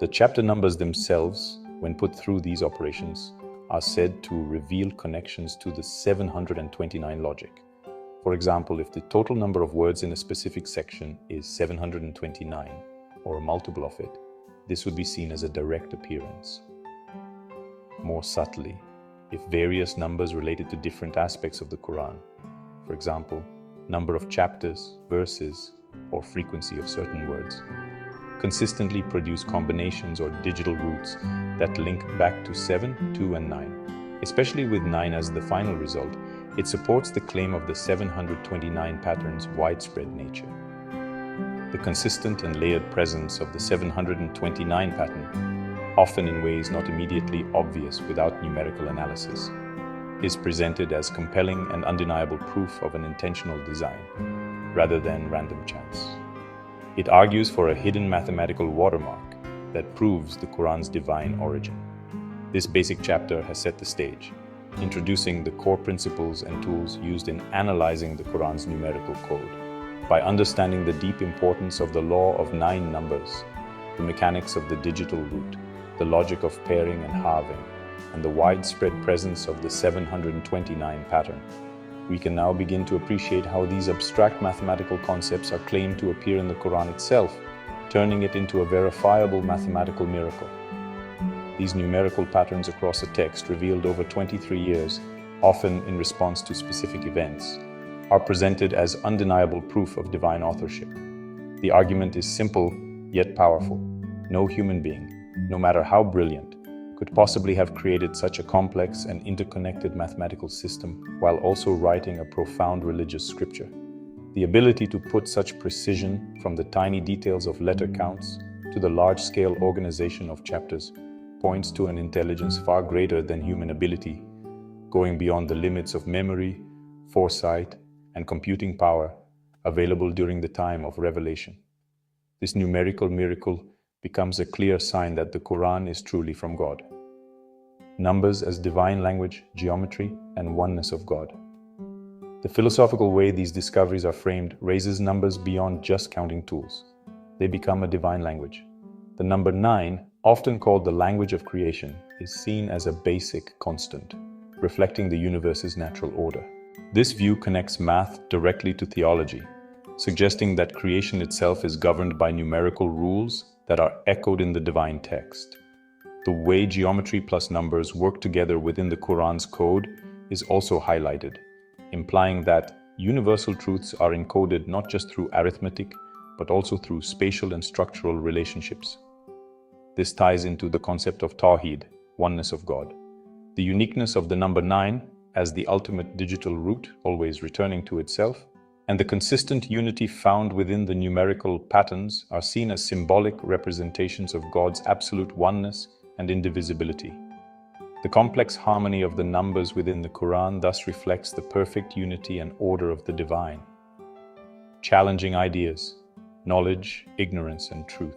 The chapter numbers themselves, when put through these operations, are said to reveal connections to the 729 logic. For example, if the total number of words in a specific section is 729, or a multiple of it, this would be seen as a direct appearance. More subtly, if various numbers related to different aspects of the Quran, for example, number of chapters, verses, or frequency of certain words, consistently produce combinations or digital roots that link back to 7, 2, and 9. Especially with 9 as the final result, it supports the claim of the 729 pattern's widespread nature. The consistent and layered presence of the 729 pattern, often in ways not immediately obvious without numerical analysis, is presented as compelling and undeniable proof of an intentional design, rather than random chance. It argues for a hidden mathematical watermark that proves the Quran's divine origin. This basic chapter has set the stage, introducing the core principles and tools used in analyzing the Quran's numerical code. By understanding the deep importance of the law of 9 numbers, the mechanics of the digital root, the logic of pairing and halving, and the widespread presence of the 729 pattern, we can now begin to appreciate how these abstract mathematical concepts are claimed to appear in the Quran itself, turning it into a verifiable mathematical miracle. These numerical patterns across a text revealed over 23 years, often in response to specific events, are presented as undeniable proof of divine authorship. The argument is simple yet powerful. No human being, no matter how brilliant, could possibly have created such a complex and interconnected mathematical system while also writing a profound religious scripture. The ability to put such precision from the tiny details of letter counts to the large-scale organization of chapters points to an intelligence far greater than human ability, going beyond the limits of memory, foresight, and computing power available during the time of revelation. This numerical miracle becomes a clear sign that the Quran is truly from God. Numbers as divine language, geometry, and oneness of God. The philosophical way these discoveries are framed raises numbers beyond just counting tools. They become a divine language. The number 9, often called the language of creation, is seen as a basic constant, reflecting the universe's natural order. This view connects math directly to theology, suggesting that creation itself is governed by numerical rules that are echoed in the divine text. The way geometry plus numbers work together within the Quran's code is also highlighted, implying that universal truths are encoded not just through arithmetic, but also through spatial and structural relationships. This ties into the concept of Tawheed, oneness of God. The uniqueness of the number 9 as the ultimate digital root, always returning to itself, and the consistent unity found within the numerical patterns are seen as symbolic representations of God's absolute oneness and indivisibility. The complex harmony of the numbers within the Quran thus reflects the perfect unity and order of the divine. Challenging ideas, knowledge, ignorance, and truth.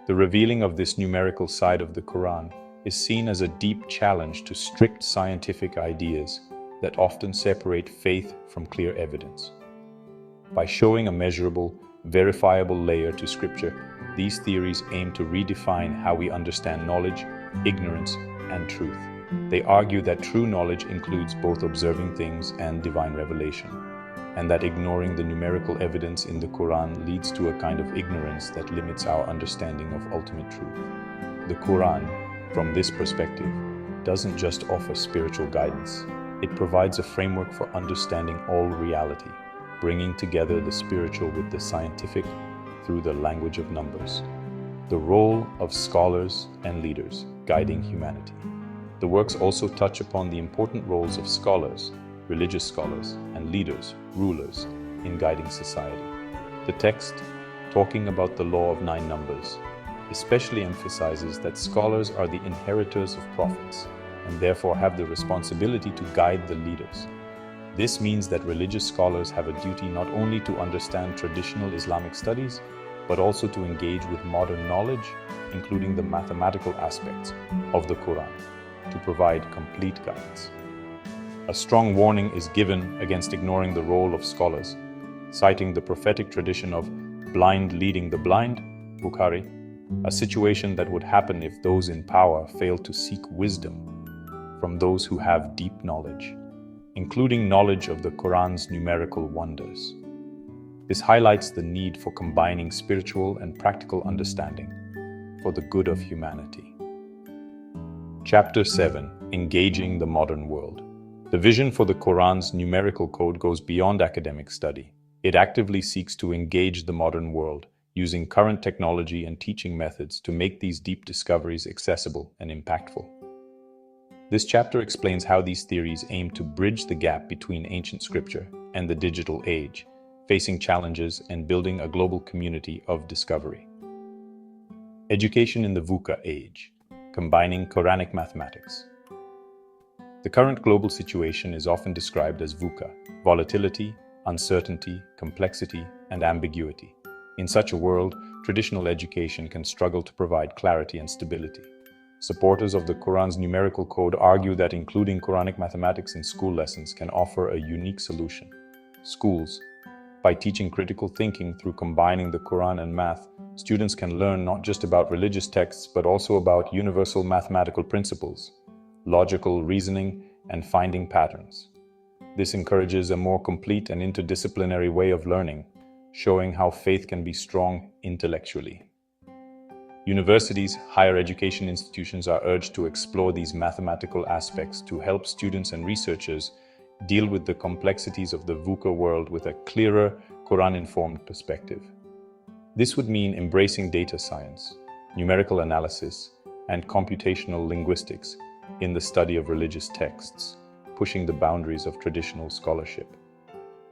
The revealing of this numerical side of the Quran is seen as a deep challenge to strict scientific ideas that often separate faith from clear evidence. By showing a measurable, verifiable layer to Scripture, these theories aim to redefine how we understand knowledge, ignorance, and truth. They argue that true knowledge includes both observing things and divine revelation, and that ignoring the numerical evidence in the Quran leads to a kind of ignorance that limits our understanding of ultimate truth. The Quran, from this perspective, doesn't just offer spiritual guidance. It provides a framework for understanding all reality, bringing together the spiritual with the scientific through the language of numbers. The role of scholars and leaders guiding humanity. The works also touch upon the important roles of scholars, religious scholars, and leaders, rulers, in guiding society. The text, talking about the law of 9 numbers, especially emphasizes that scholars are the inheritors of prophets and therefore have the responsibility to guide the leaders. This means that religious scholars have a duty not only to understand traditional Islamic studies, but also to engage with modern knowledge, including the mathematical aspects of the Quran, to provide complete guidance. A strong warning is given against ignoring the role of scholars, citing the prophetic tradition of blind leading the blind, Bukhari, a situation that would happen if those in power fail to seek wisdom from those who have deep knowledge, including knowledge of the Quran's numerical wonders. This highlights the need for combining spiritual and practical understanding for the good of humanity. Chapter 7. Engaging the Modern World. The vision for the Quran's numerical code goes beyond academic study. It actively seeks to engage the modern world, using current technology and teaching methods to make these deep discoveries accessible and impactful. This chapter explains how these theories aim to bridge the gap between ancient scripture and the digital age, facing challenges and building a global community of discovery. Education in the VUCA age, combining Quranic mathematics. The current global situation is often described as VUCA, volatility, uncertainty, complexity, and ambiguity. In such a world, traditional education can struggle to provide clarity and stability. Supporters of the Quran's numerical code argue that including Quranic mathematics in school lessons can offer a unique solution. Schools, by teaching critical thinking through combining the Quran and math, students can learn not just about religious texts but also about universal mathematical principles, logical reasoning, and finding patterns. This encourages a more complete and interdisciplinary way of learning, showing how faith can be strong intellectually. Universities, higher education institutions are urged to explore these mathematical aspects to help students and researchers deal with the complexities of the VUCA world with a clearer, Quran-informed perspective. This would mean embracing data science, numerical analysis, and computational linguistics in the study of religious texts, pushing the boundaries of traditional scholarship.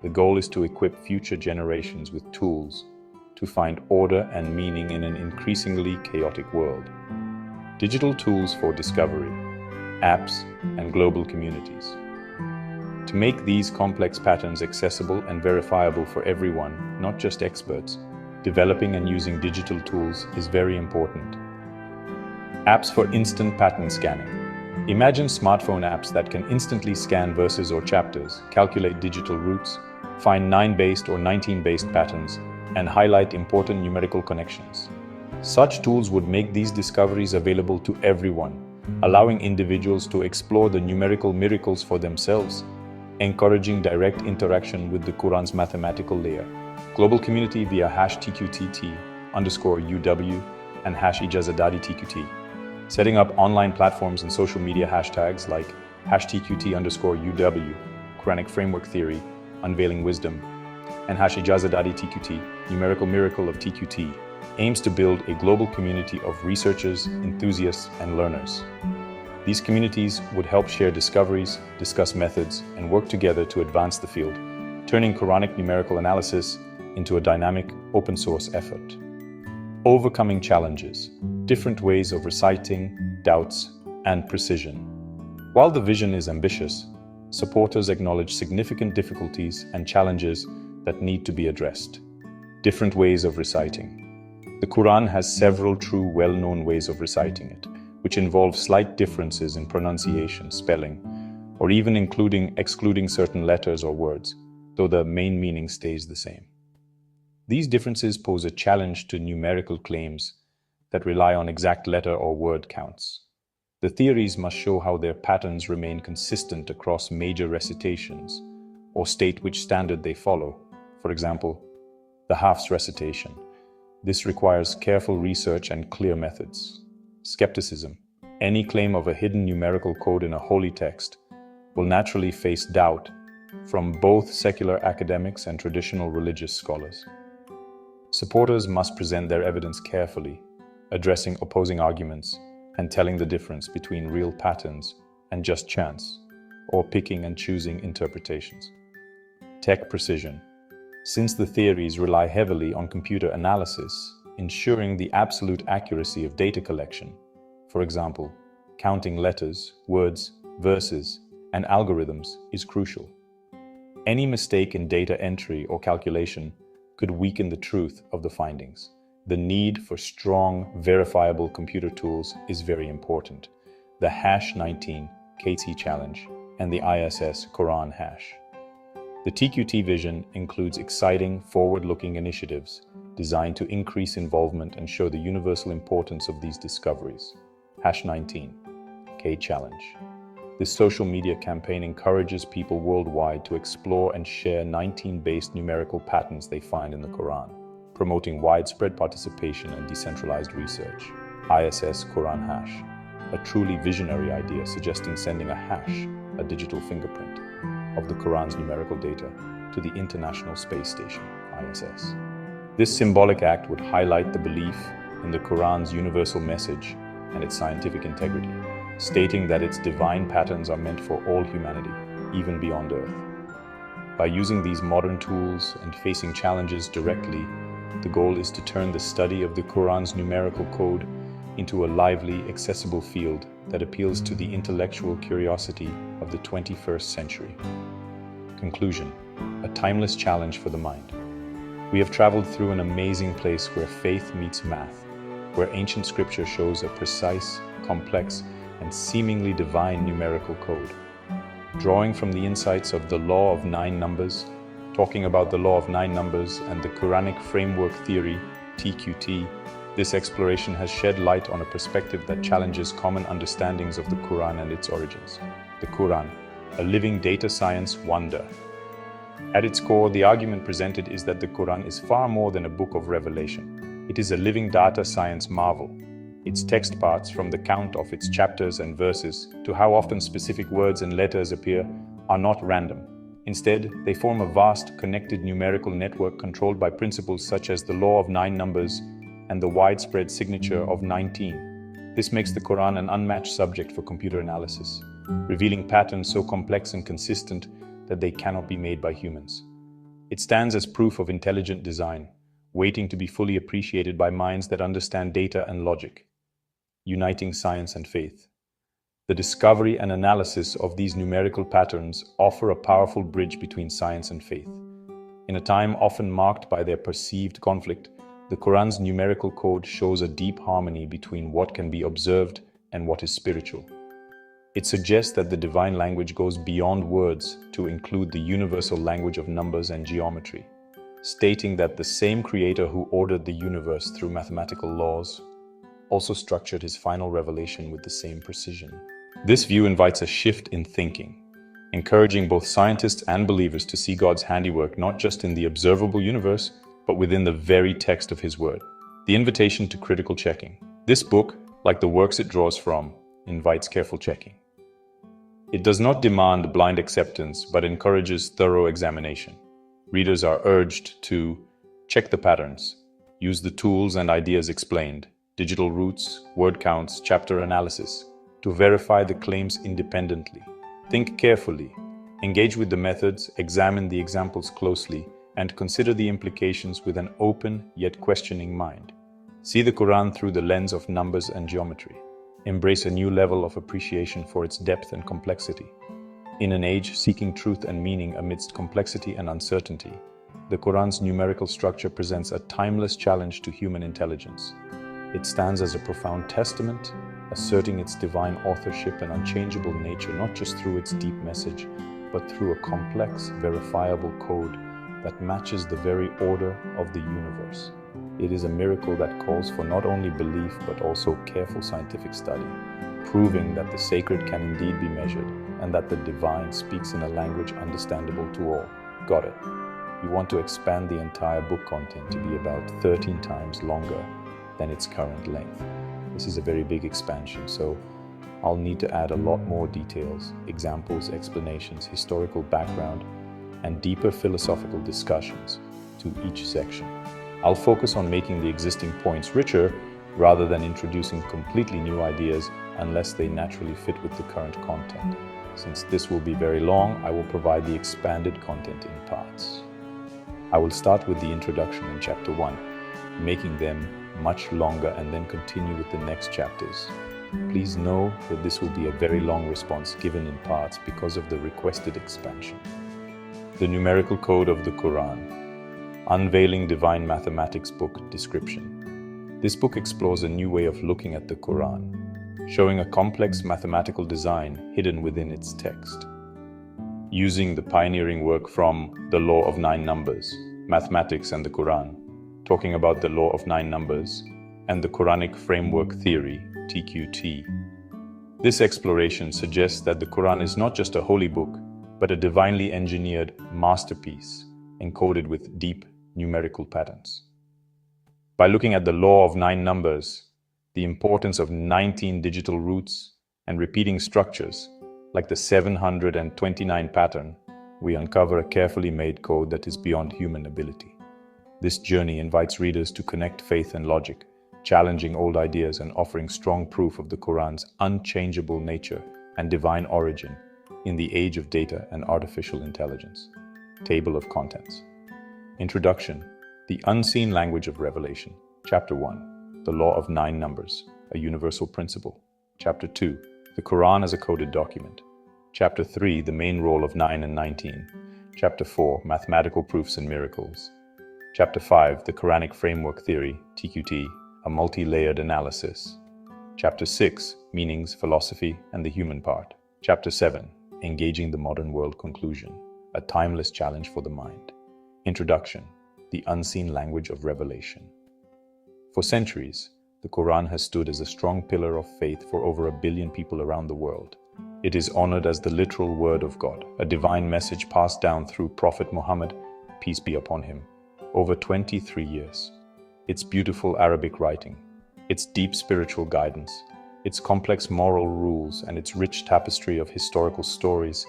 The goal is to equip future generations with tools to find order and meaning in an increasingly chaotic world. Digital tools for discovery, apps, and global communities. To make these complex patterns accessible and verifiable for everyone, not just experts, developing and using digital tools is very important. Apps for instant pattern scanning. Imagine smartphone apps that can instantly scan verses or chapters, calculate digital roots, find 9-based or 19-based patterns, and highlight important numerical connections. Such tools would make these discoveries available to everyone, allowing individuals to explore the numerical miracles for themselves, encouraging direct interaction with the Quran's mathematical layer. Global community via #TQTT_UW and #IjazadadiTQT. Setting up online platforms and social media hashtags like #TQT_UW, Quranic Framework Theory, Unveiling Wisdom, and #IjazadadiTQT, Numerical Miracle of TQT, aims to build a global community of researchers, enthusiasts, and learners. These communities would help share discoveries, discuss methods, and work together to advance the field, turning Quranic numerical analysis into a dynamic, open-source effort. Overcoming challenges, different ways of reciting, doubts, and precision. While the vision is ambitious, supporters acknowledge significant difficulties and challenges that need to be addressed. Different ways of reciting. The Quran has several true well-known ways of reciting it, which involve slight differences in pronunciation, spelling, or even excluding certain letters or words, though the main meaning stays the same. These differences pose a challenge to numerical claims that rely on exact letter or word counts. The theories must show how their patterns remain consistent across major recitations, or state which standard they follow. For example, the halves recitation. This requires careful research and clear methods. Skepticism. Any claim of a hidden numerical code in a holy text will naturally face doubt from both secular academics and traditional religious scholars. Supporters must present their evidence carefully, addressing opposing arguments and telling the difference between real patterns and just chance, or picking and choosing interpretations. Tech precision. Since the theories rely heavily on computer analysis, ensuring the absolute accuracy of data collection, for example, counting letters, words, verses, and algorithms, is crucial. Any mistake in data entry or calculation could weaken the truth of the findings. The need for strong, verifiable computer tools is very important. The #19 KT challenge and the ISS Quran hash. The TQT vision includes exciting, forward-looking initiatives designed to increase involvement and show the universal importance of these discoveries. #19 K challenge. This social media campaign encourages people worldwide to explore and share 19-based numerical patterns they find in the Quran, promoting widespread participation and decentralized research. ISS Quran hash, a truly visionary idea suggesting sending a hash, a digital fingerprint, of the Quran's numerical data to the International Space Station, ISS. This symbolic act would highlight the belief in the Quran's universal message and its scientific integrity, stating that its divine patterns are meant for all humanity, even beyond Earth. By using these modern tools and facing challenges directly, the goal is to turn the study of the Quran's numerical code into a lively, accessible field that appeals to the intellectual curiosity of the 21st century. Conclusion: a timeless challenge for the mind. We have traveled through an amazing place where faith meets math, where ancient scripture shows a precise, complex, and seemingly divine numerical code. Drawing from the insights of the law of 9 numbers, talking about the law of 9 numbers and the Quranic framework theory, TQT, this exploration has shed light on a perspective that challenges common understandings of the Quran and its origins. The Quran, a living data science wonder. At its core, the argument presented is that the Quran is far more than a book of revelation. It is a living data science marvel. Its text parts, from the count of its chapters and verses to how often specific words and letters appear, are not random. Instead, they form a vast, connected numerical network controlled by principles such as the law of 9 numbers and the widespread signature of 19. This makes the Quran an unmatched subject for computer analysis, revealing patterns so complex and consistent that they cannot be made by humans. It stands as proof of intelligent design, waiting to be fully appreciated by minds that understand data and logic. Uniting science and faith. The discovery and analysis of these numerical patterns offer a powerful bridge between science and faith. In a time often marked by their perceived conflict, the Quran's numerical code shows a deep harmony between what can be observed and what is spiritual. It suggests that the divine language goes beyond words to include the universal language of numbers and geometry, stating that the same creator who ordered the universe through mathematical laws also structured his final revelation with the same precision. This view invites a shift in thinking, encouraging both scientists and believers to see God's handiwork not just in the observable universe, but within the very text of His Word. The invitation to critical checking. This book, like the works it draws from, invites careful checking. It does not demand blind acceptance, but encourages thorough examination. Readers are urged to check the patterns, use the tools and ideas explained, digital roots, word counts, chapter analysis, to verify the claims independently. Think carefully, engage with the methods, examine the examples closely, and consider the implications with an open yet questioning mind. See the Quran through the lens of numbers and geometry. Embrace a new level of appreciation for its depth and complexity. In an age seeking truth and meaning amidst complexity and uncertainty, the Quran's numerical structure presents a timeless challenge to human intelligence. It stands as a profound testament asserting its divine authorship and unchangeable nature not just through its deep message, but through a complex, verifiable code that matches the very order of the universe. It is a miracle that calls for not only belief but also careful scientific study, proving that the sacred can indeed be measured and that the divine speaks in a language understandable to all. Got it? You want to expand the entire book content to be about 13 times longer than its current length. This is a very big expansion, so I'll need to add a lot more details, examples, explanations, historical background, and deeper philosophical discussions to each section. I'll focus on making the existing points richer rather than introducing completely new ideas unless they naturally fit with the current content. Since this will be very long, I will provide the expanded content in parts. I will start with the introduction in Chapter 1, making them much longer and then continue with the next chapters. Please know that this will be a very long response given in parts because of the requested expansion. The numerical code of the Quran. Unveiling Divine Mathematics Book Description. This book explores a new way of looking at the Quran, showing a complex mathematical design hidden within its text. Using the pioneering work from The Law of Nine Numbers, Mathematics and the Quran, talking about the Law of Nine Numbers, and the Quranic Framework Theory, TQT. This exploration suggests that the Quran is not just a holy book, but a divinely engineered masterpiece encoded with deep numerical patterns. By looking at the Law of Nine Numbers, the importance of 19 digital roots and repeating structures, like the 729 pattern, we uncover a carefully made code that is beyond human ability. This journey invites readers to connect faith and logic, challenging old ideas and offering strong proof of the Quran's unchangeable nature and divine origin in the age of data and artificial intelligence. Table of Contents. Introduction. The Unseen Language of Revelation. Chapter 1. The Law of Nine Numbers, a Universal Principle. Chapter 2. The Quran as a Coded Document. Chapter 3. The Main Role of 9 and 19. Chapter 4. Mathematical Proofs and Miracles. Chapter 5. The Quranic Framework Theory, TQT, a multi-layered analysis. Chapter 6. Meanings, Philosophy, and the Human Part. Chapter 7. Engaging the Modern World Conclusion, a timeless challenge for the mind. Introduction. The Unseen Language of Revelation. For centuries, the Quran has stood as a strong pillar of faith for over 1 billion people around the world. It is honored as the literal word of God, a divine message passed down through Prophet Muhammad, peace be upon him, over 23 years. Its beautiful Arabic writing, its deep spiritual guidance, its complex moral rules, and its rich tapestry of historical stories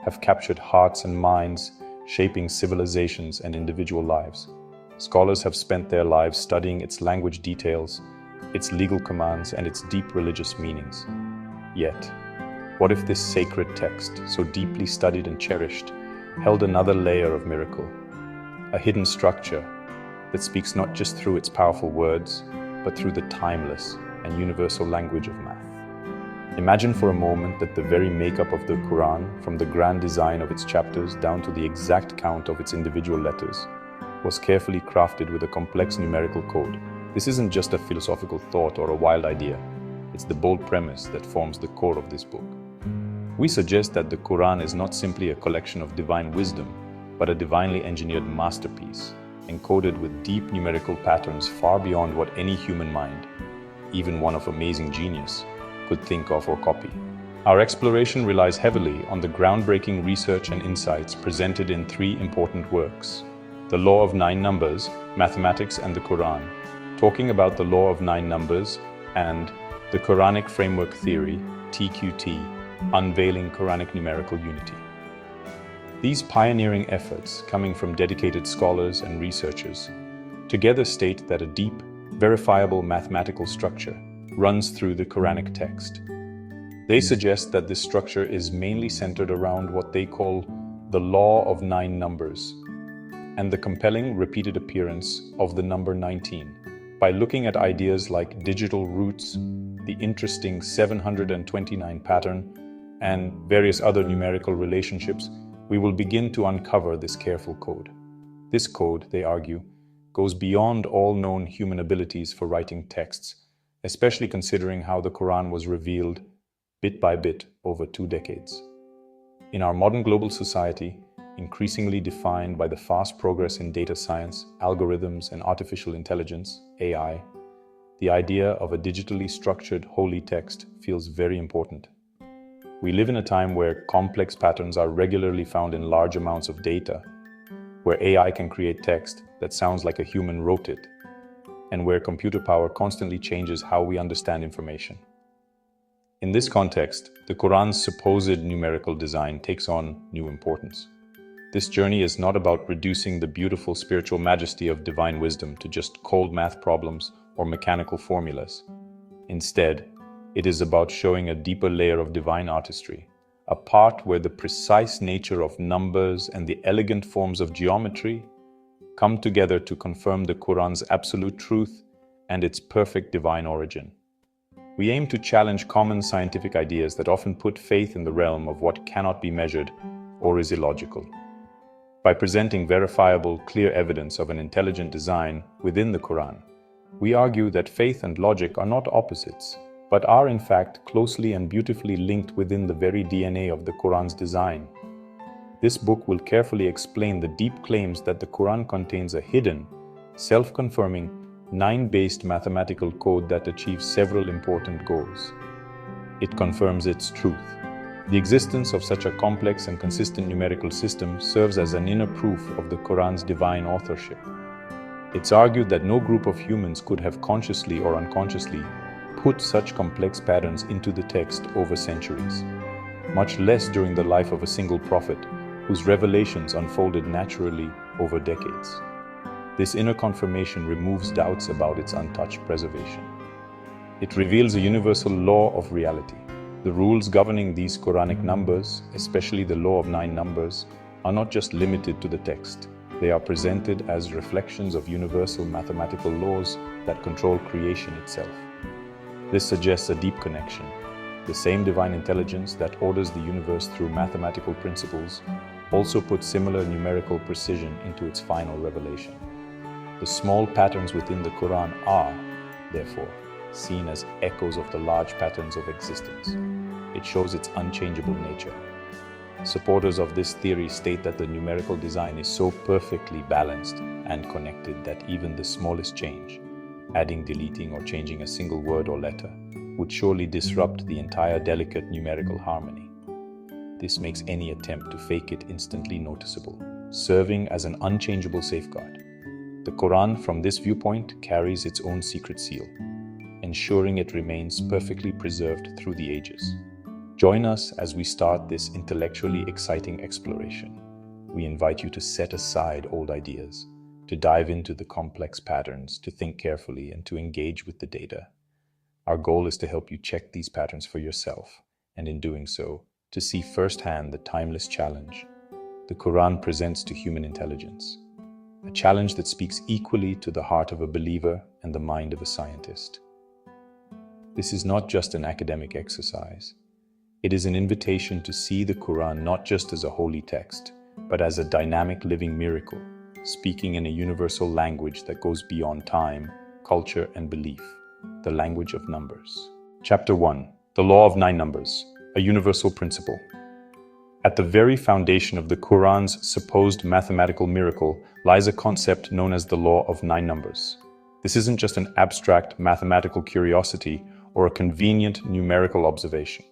have captured hearts and minds, shaping civilizations and individual lives. Scholars have spent their lives studying its language details, its legal commands, and its deep religious meanings. Yet, what if this sacred text, so deeply studied and cherished, held another layer of miracle, a hidden structure that speaks not just through its powerful words, but through the timeless and universal language of math? Imagine for a moment that the very makeup of the Quran, from the grand design of its chapters down to the exact count of its individual letters, was carefully crafted with a complex numerical code. This isn't just a philosophical thought or a wild idea. It's the bold premise that forms the core of this book. We suggest that the Quran is not simply a collection of divine wisdom, but a divinely engineered masterpiece, encoded with deep numerical patterns far beyond what any human mind, even one of amazing genius, could think of or copy. Our exploration relies heavily on the groundbreaking research and insights presented in 3 important works: The Law of Nine Numbers, Mathematics and the Quran, talking about the Law of Nine Numbers, and the Quranic Framework Theory, TQT, unveiling Quranic numerical unity. These pioneering efforts, coming from dedicated scholars and researchers, together state that a deep, verifiable mathematical structure runs through the Quranic text. They suggest that this structure is mainly centered around what they call the Law of Nine Numbers, and the compelling repeated appearance of the number 19. By looking at ideas like digital roots, the interesting 729 pattern, and various other numerical relationships, we will begin to uncover this careful code. This code, they argue, goes beyond all known human abilities for writing texts, especially considering how the Quran was revealed bit by bit over 2 decades. In our modern global society, increasingly defined by the fast progress in data science, algorithms, and artificial intelligence, AI, the idea of a digitally structured holy text feels very important. We live in a time where complex patterns are regularly found in large amounts of data, where AI can create text that sounds like a human wrote it, and where computer power constantly changes how we understand information. In this context, the Quran's supposed numerical design takes on new importance. This journey is not about reducing the beautiful spiritual majesty of divine wisdom to just cold math problems or mechanical formulas. Instead, it is about showing a deeper layer of divine artistry, a part where the precise nature of numbers and the elegant forms of geometry come together to confirm the Quran's absolute truth and its perfect divine origin. We aim to challenge common scientific ideas that often put faith in the realm of what cannot be measured or is illogical. By presenting verifiable, clear evidence of an intelligent design within the Quran, we argue that faith and logic are not opposites, but are in fact closely and beautifully linked within the very DNA of the Quran's design. This book will carefully explain the deep claims that the Quran contains a hidden, self-confirming, 9-based mathematical code that achieves several important goals. It confirms its truth. The existence of such a complex and consistent numerical system serves as an inner proof of the Quran's divine authorship. It's argued that no group of humans could have consciously or unconsciously put such complex patterns into the text over centuries, much less during the life of a single prophet whose revelations unfolded naturally over decades. This inner confirmation removes doubts about its untouched preservation. It reveals a universal law of reality. The rules governing these Quranic numbers, especially the law of 9 numbers, are not just limited to the text. They are presented as reflections of universal mathematical laws that control creation itself. This suggests a deep connection. The same divine intelligence that orders the universe through mathematical principles also puts similar numerical precision into its final revelation. The small patterns within the Quran are, therefore, seen as echoes of the large patterns of existence. It shows its unchangeable nature. Supporters of this theory state that the numerical design is so perfectly balanced and connected that even the smallest change, adding, deleting, or changing a single word or letter, would surely disrupt the entire delicate numerical harmony. This makes any attempt to fake it instantly noticeable, serving as an unchangeable safeguard. The Quran, from this viewpoint, carries its own secret seal, ensuring it remains perfectly preserved through the ages. Join us as we start this intellectually exciting exploration. We invite you to set aside old ideas, to dive into the complex patterns, to think carefully, and to engage with the data. Our goal is to help you check these patterns for yourself, and in doing so, to see firsthand the timeless challenge the Quran presents to human intelligence. A challenge that speaks equally to the heart of a believer and the mind of a scientist. This is not just an academic exercise. It is an invitation to see the Quran not just as a holy text, but as a dynamic living miracle, speaking in a universal language that goes beyond time, culture, and belief, the language of numbers. Chapter 1. The Law of 9 Numbers, a Universal Principle. At the very foundation of the Quran's supposed mathematical miracle lies a concept known as the Law of 9 Numbers. This isn't just an abstract mathematical curiosity or a convenient numerical observation.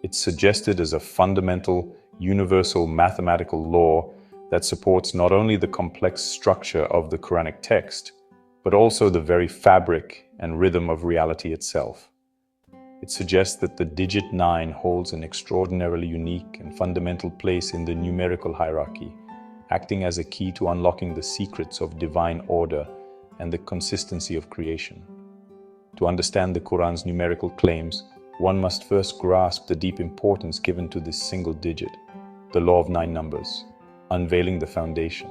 It's suggested as a fundamental, universal mathematical law that supports not only the complex structure of the Quranic text, but also the very fabric and rhythm of reality itself. It suggests that the digit 9 holds an extraordinarily unique and fundamental place in the numerical hierarchy, acting as a key to unlocking the secrets of divine order and the consistency of creation. To understand the Quran's numerical claims, one must first grasp the deep importance given to this single digit, the law of 9 numbers, unveiling the foundation.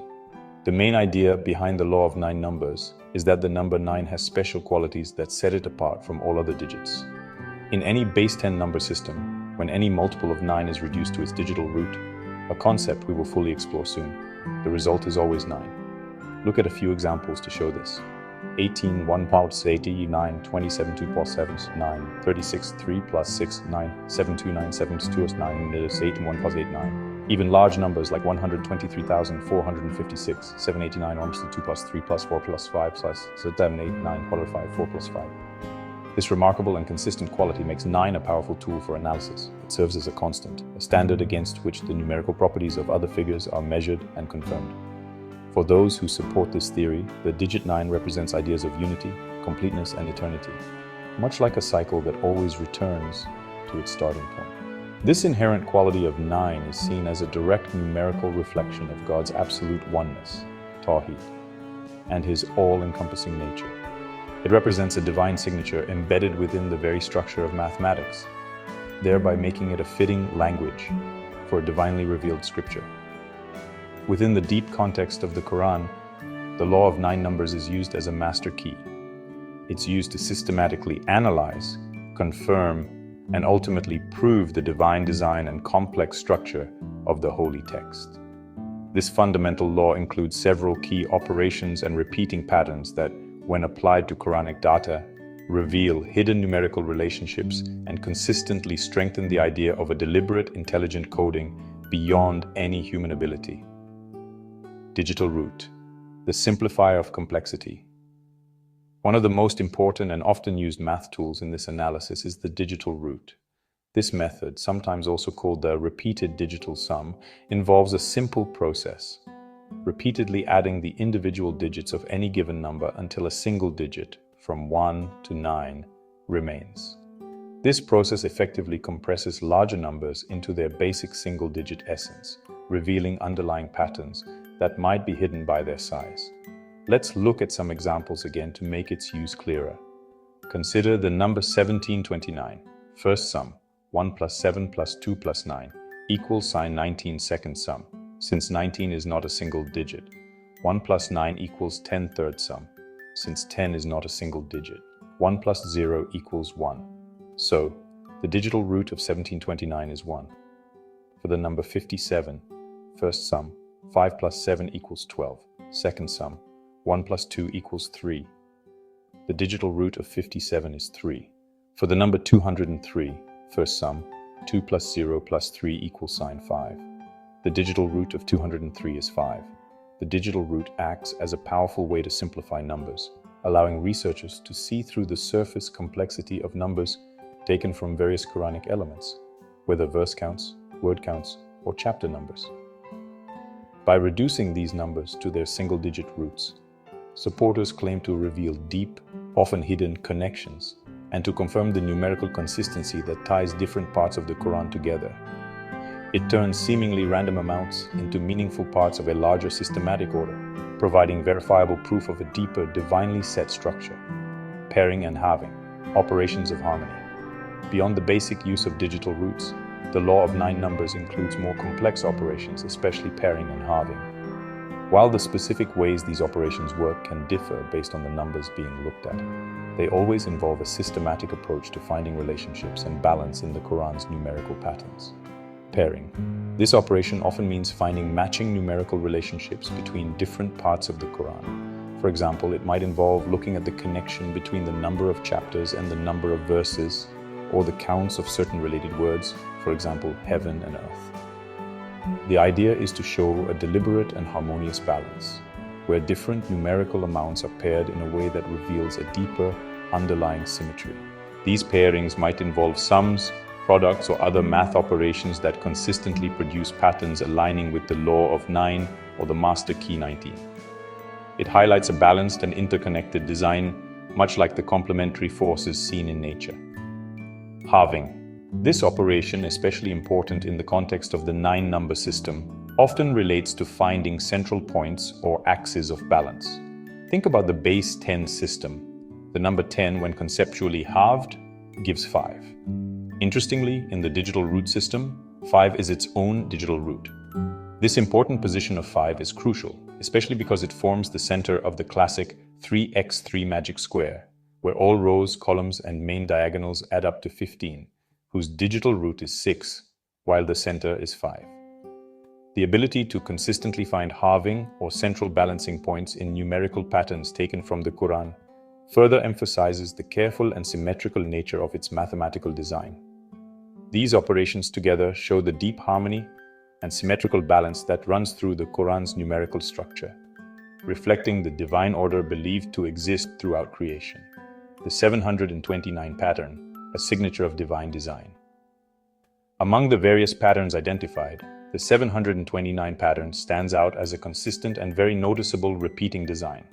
The main idea behind the law of 9 numbers is that the number 9 has special qualities that set it apart from all other digits. In any base 10 number system, when any multiple of 9 is reduced to its digital root, a concept we will fully explore soon, the result is always 9. Look at a few examples to show this. 18, 1 plus 80, 9, 27, 2 plus 7, 9, 36, 3 plus 6, 9, 7, 2, 9, 7, 2 is 9, it is 8, and 1 plus 8, 9. Even large numbers like 123,456, 789, 1 plus 2 plus 3 plus 4 plus 5 plus 7, 8, 9, quadrat 5, 4 plus 5. This remarkable and consistent quality makes 9 a powerful tool for analysis. It serves as a constant, a standard against which the numerical properties of other figures are measured and confirmed. For those who support this theory, the digit 9 represents ideas of unity, completeness, and eternity, much like a cycle that always returns to its starting point. This inherent quality of 9 is seen as a direct numerical reflection of God's absolute oneness, Tawheed, and His all-encompassing nature. It represents a divine signature embedded within the very structure of mathematics, thereby making it a fitting language for a divinely revealed scripture. Within the deep context of the Quran, the law of 9 numbers is used as a master key. It's used to systematically analyze, confirm, and ultimately prove the divine design and complex structure of the holy text. This fundamental law includes several key operations and repeating patterns that, when applied to Quranic data, reveal hidden numerical relationships and consistently strengthen the idea of a deliberate, intelligent coding beyond any human ability. Digital root, the simplifier of complexity. One of the most important and often used math tools in this analysis is the digital root. This method, sometimes also called the repeated digital sum, involves a simple process, repeatedly adding the individual digits of any given number until a single digit, from 1 to 9, remains. This process effectively compresses larger numbers into their basic single-digit essence, revealing underlying patterns that might be hidden by their size. Let's look at some examples again to make its use clearer. Consider the number 1729. First sum, 1 plus 7 plus 2 plus 9, equals sign 19 second sum. Since 19 is not a single digit. 1 plus 9 equals 10 third sum. Since 10 is not a single digit. 1 plus 0 equals 1. So, the digital root of 1729 is 1. For the number 57, first sum, 5 plus 7 equals 12. Second sum, 1 plus 2 equals 3. The digital root of 57 is 3. For the number 203, first sum, 2 plus 0 plus 3 equals sign 5. The digital root of 203 is 5. The digital root acts as a powerful way to simplify numbers, allowing researchers to see through the surface complexity of numbers taken from various Quranic elements, whether verse counts, word counts, or chapter numbers. By reducing these numbers to their single-digit roots, supporters claim to reveal deep, often hidden connections, and to confirm the numerical consistency that ties different parts of the Quran together. It turns seemingly random amounts into meaningful parts of a larger systematic order, providing verifiable proof of a deeper, divinely set structure. Pairing and halving, operations of harmony. Beyond the basic use of digital roots, the law of 9 numbers includes more complex operations, especially pairing and halving. While the specific ways these operations work can differ based on the numbers being looked at, they always involve a systematic approach to finding relationships and balance in the Quran's numerical patterns. Pairing. This operation often means finding matching numerical relationships between different parts of the Quran. For example, it might involve looking at the connection between the number of chapters and the number of verses, or the counts of certain related words, for example, heaven and earth. The idea is to show a deliberate and harmonious balance, where different numerical amounts are paired in a way that reveals a deeper, underlying symmetry. These pairings might involve sums, products, or other math operations that consistently produce patterns aligning with the law of 9 or the master key 19. It highlights a balanced and interconnected design, much like the complementary forces seen in nature. Halving. This operation, especially important in the context of the 9-number system, often relates to finding central points or axes of balance. Think about the base 10 system. The number 10, when conceptually halved, gives 5. Interestingly, in the digital root system, 5 is its own digital root. This important position of 5 is crucial, especially because it forms the center of the classic 3x3 magic square, where all rows, columns, and main diagonals add up to 15, whose digital root is 6, while the center is 5. The ability to consistently find halving or central balancing points in numerical patterns taken from the Quran further emphasizes the careful and symmetrical nature of its mathematical design. These operations together show the deep harmony and symmetrical balance that runs through the Quran's numerical structure, reflecting the divine order believed to exist throughout creation. The 729 pattern, a signature of divine design. Among the various patterns identified, the 729 pattern stands out as a consistent and very noticeable repeating design.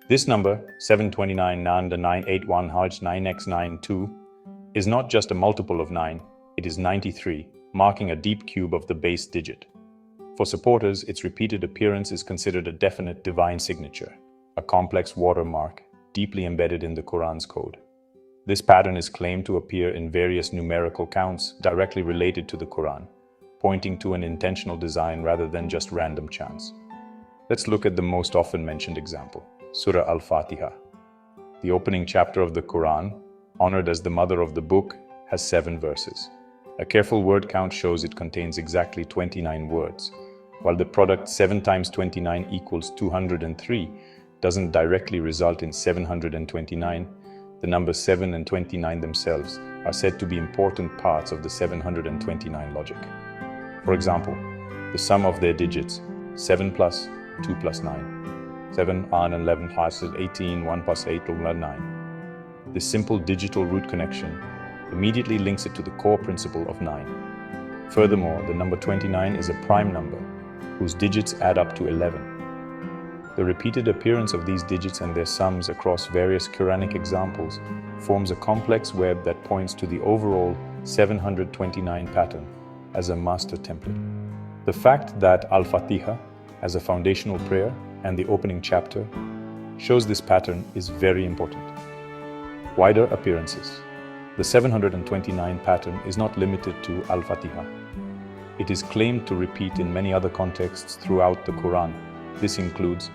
This number, 729 Nanda 981 Hajj 9x92, is not just a multiple of 9, it is 93, marking a deep cube of the base digit. For supporters, its repeated appearance is considered a definite divine signature, a complex watermark deeply embedded in the Quran's code. This pattern is claimed to appear in various numerical counts directly related to the Quran, pointing to an intentional design rather than just random chance. Let's look at the most often mentioned example, Surah Al-Fatihah. The opening chapter of the Quran, honored as the mother of the book, has 7 verses. A careful word count shows it contains exactly 29 words. While the product 7 times 29 equals 203 doesn't directly result in 729, the numbers 7 and 29 themselves are said to be important parts of the 729 logic. For example, the sum of their digits, 7 plus 2 plus 9, 7 and 11 plus 18, 1 plus 8 equals 9. This simple digital root connection immediately links it to the core principle of 9. Furthermore, the number 29 is a prime number, whose digits add up to 11. The repeated appearance of these digits and their sums across various Quranic examples forms a complex web that points to the overall 729 pattern as a master template. The fact that Al-Fatihah, as a foundational prayer and the opening chapter, shows this pattern is very important. Wider appearances. The 729 pattern is not limited to Al-Fatihah. It is claimed to repeat in many other contexts throughout the Quran. This includes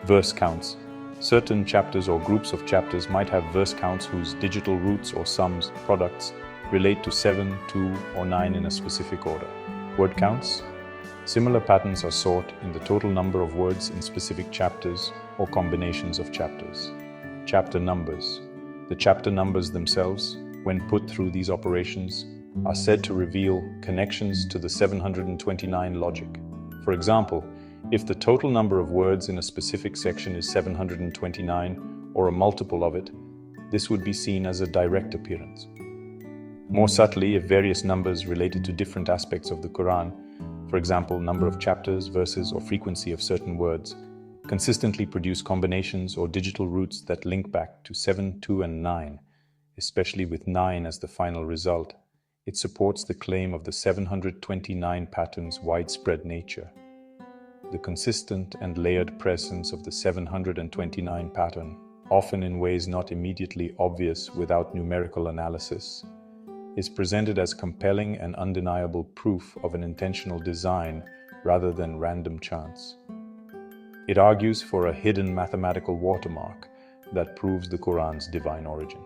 verse counts. Certain chapters or groups of chapters might have verse counts whose digital roots or sums, products, relate to 7, 2, or 9 in a specific order. Word counts. Similar patterns are sought in the total number of words in specific chapters or combinations of chapters. Chapter numbers. The chapter numbers themselves, when put through these operations, are said to reveal connections to the 729 logic. For example, if the total number of words in a specific section is 729 or a multiple of it, this would be seen as a direct appearance. More subtly, if various numbers related to different aspects of the Quran, for example, number of chapters, verses, or frequency of certain words, consistently produce combinations or digital roots that link back to 7, 2, and 9, especially with 9 as the final result, it supports the claim of the 729 pattern's widespread nature. The consistent and layered presence of the 729 pattern, often in ways not immediately obvious without numerical analysis, is presented as compelling and undeniable proof of an intentional design rather than random chance. It argues for a hidden mathematical watermark that proves the Quran's divine origin.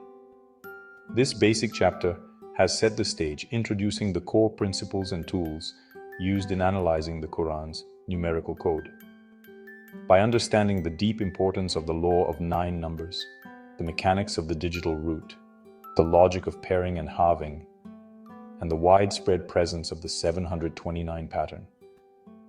This basic chapter has set the stage, introducing the core principles and tools used in analyzing the Quran's numerical code. By understanding the deep importance of the law of 9 numbers, the mechanics of the digital root, the logic of pairing and halving, and the widespread presence of the 729 pattern,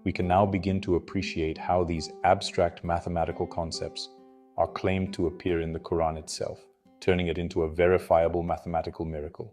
we can now begin to appreciate how these abstract mathematical concepts are claimed to appear in the Quran itself, turning it into a verifiable mathematical miracle.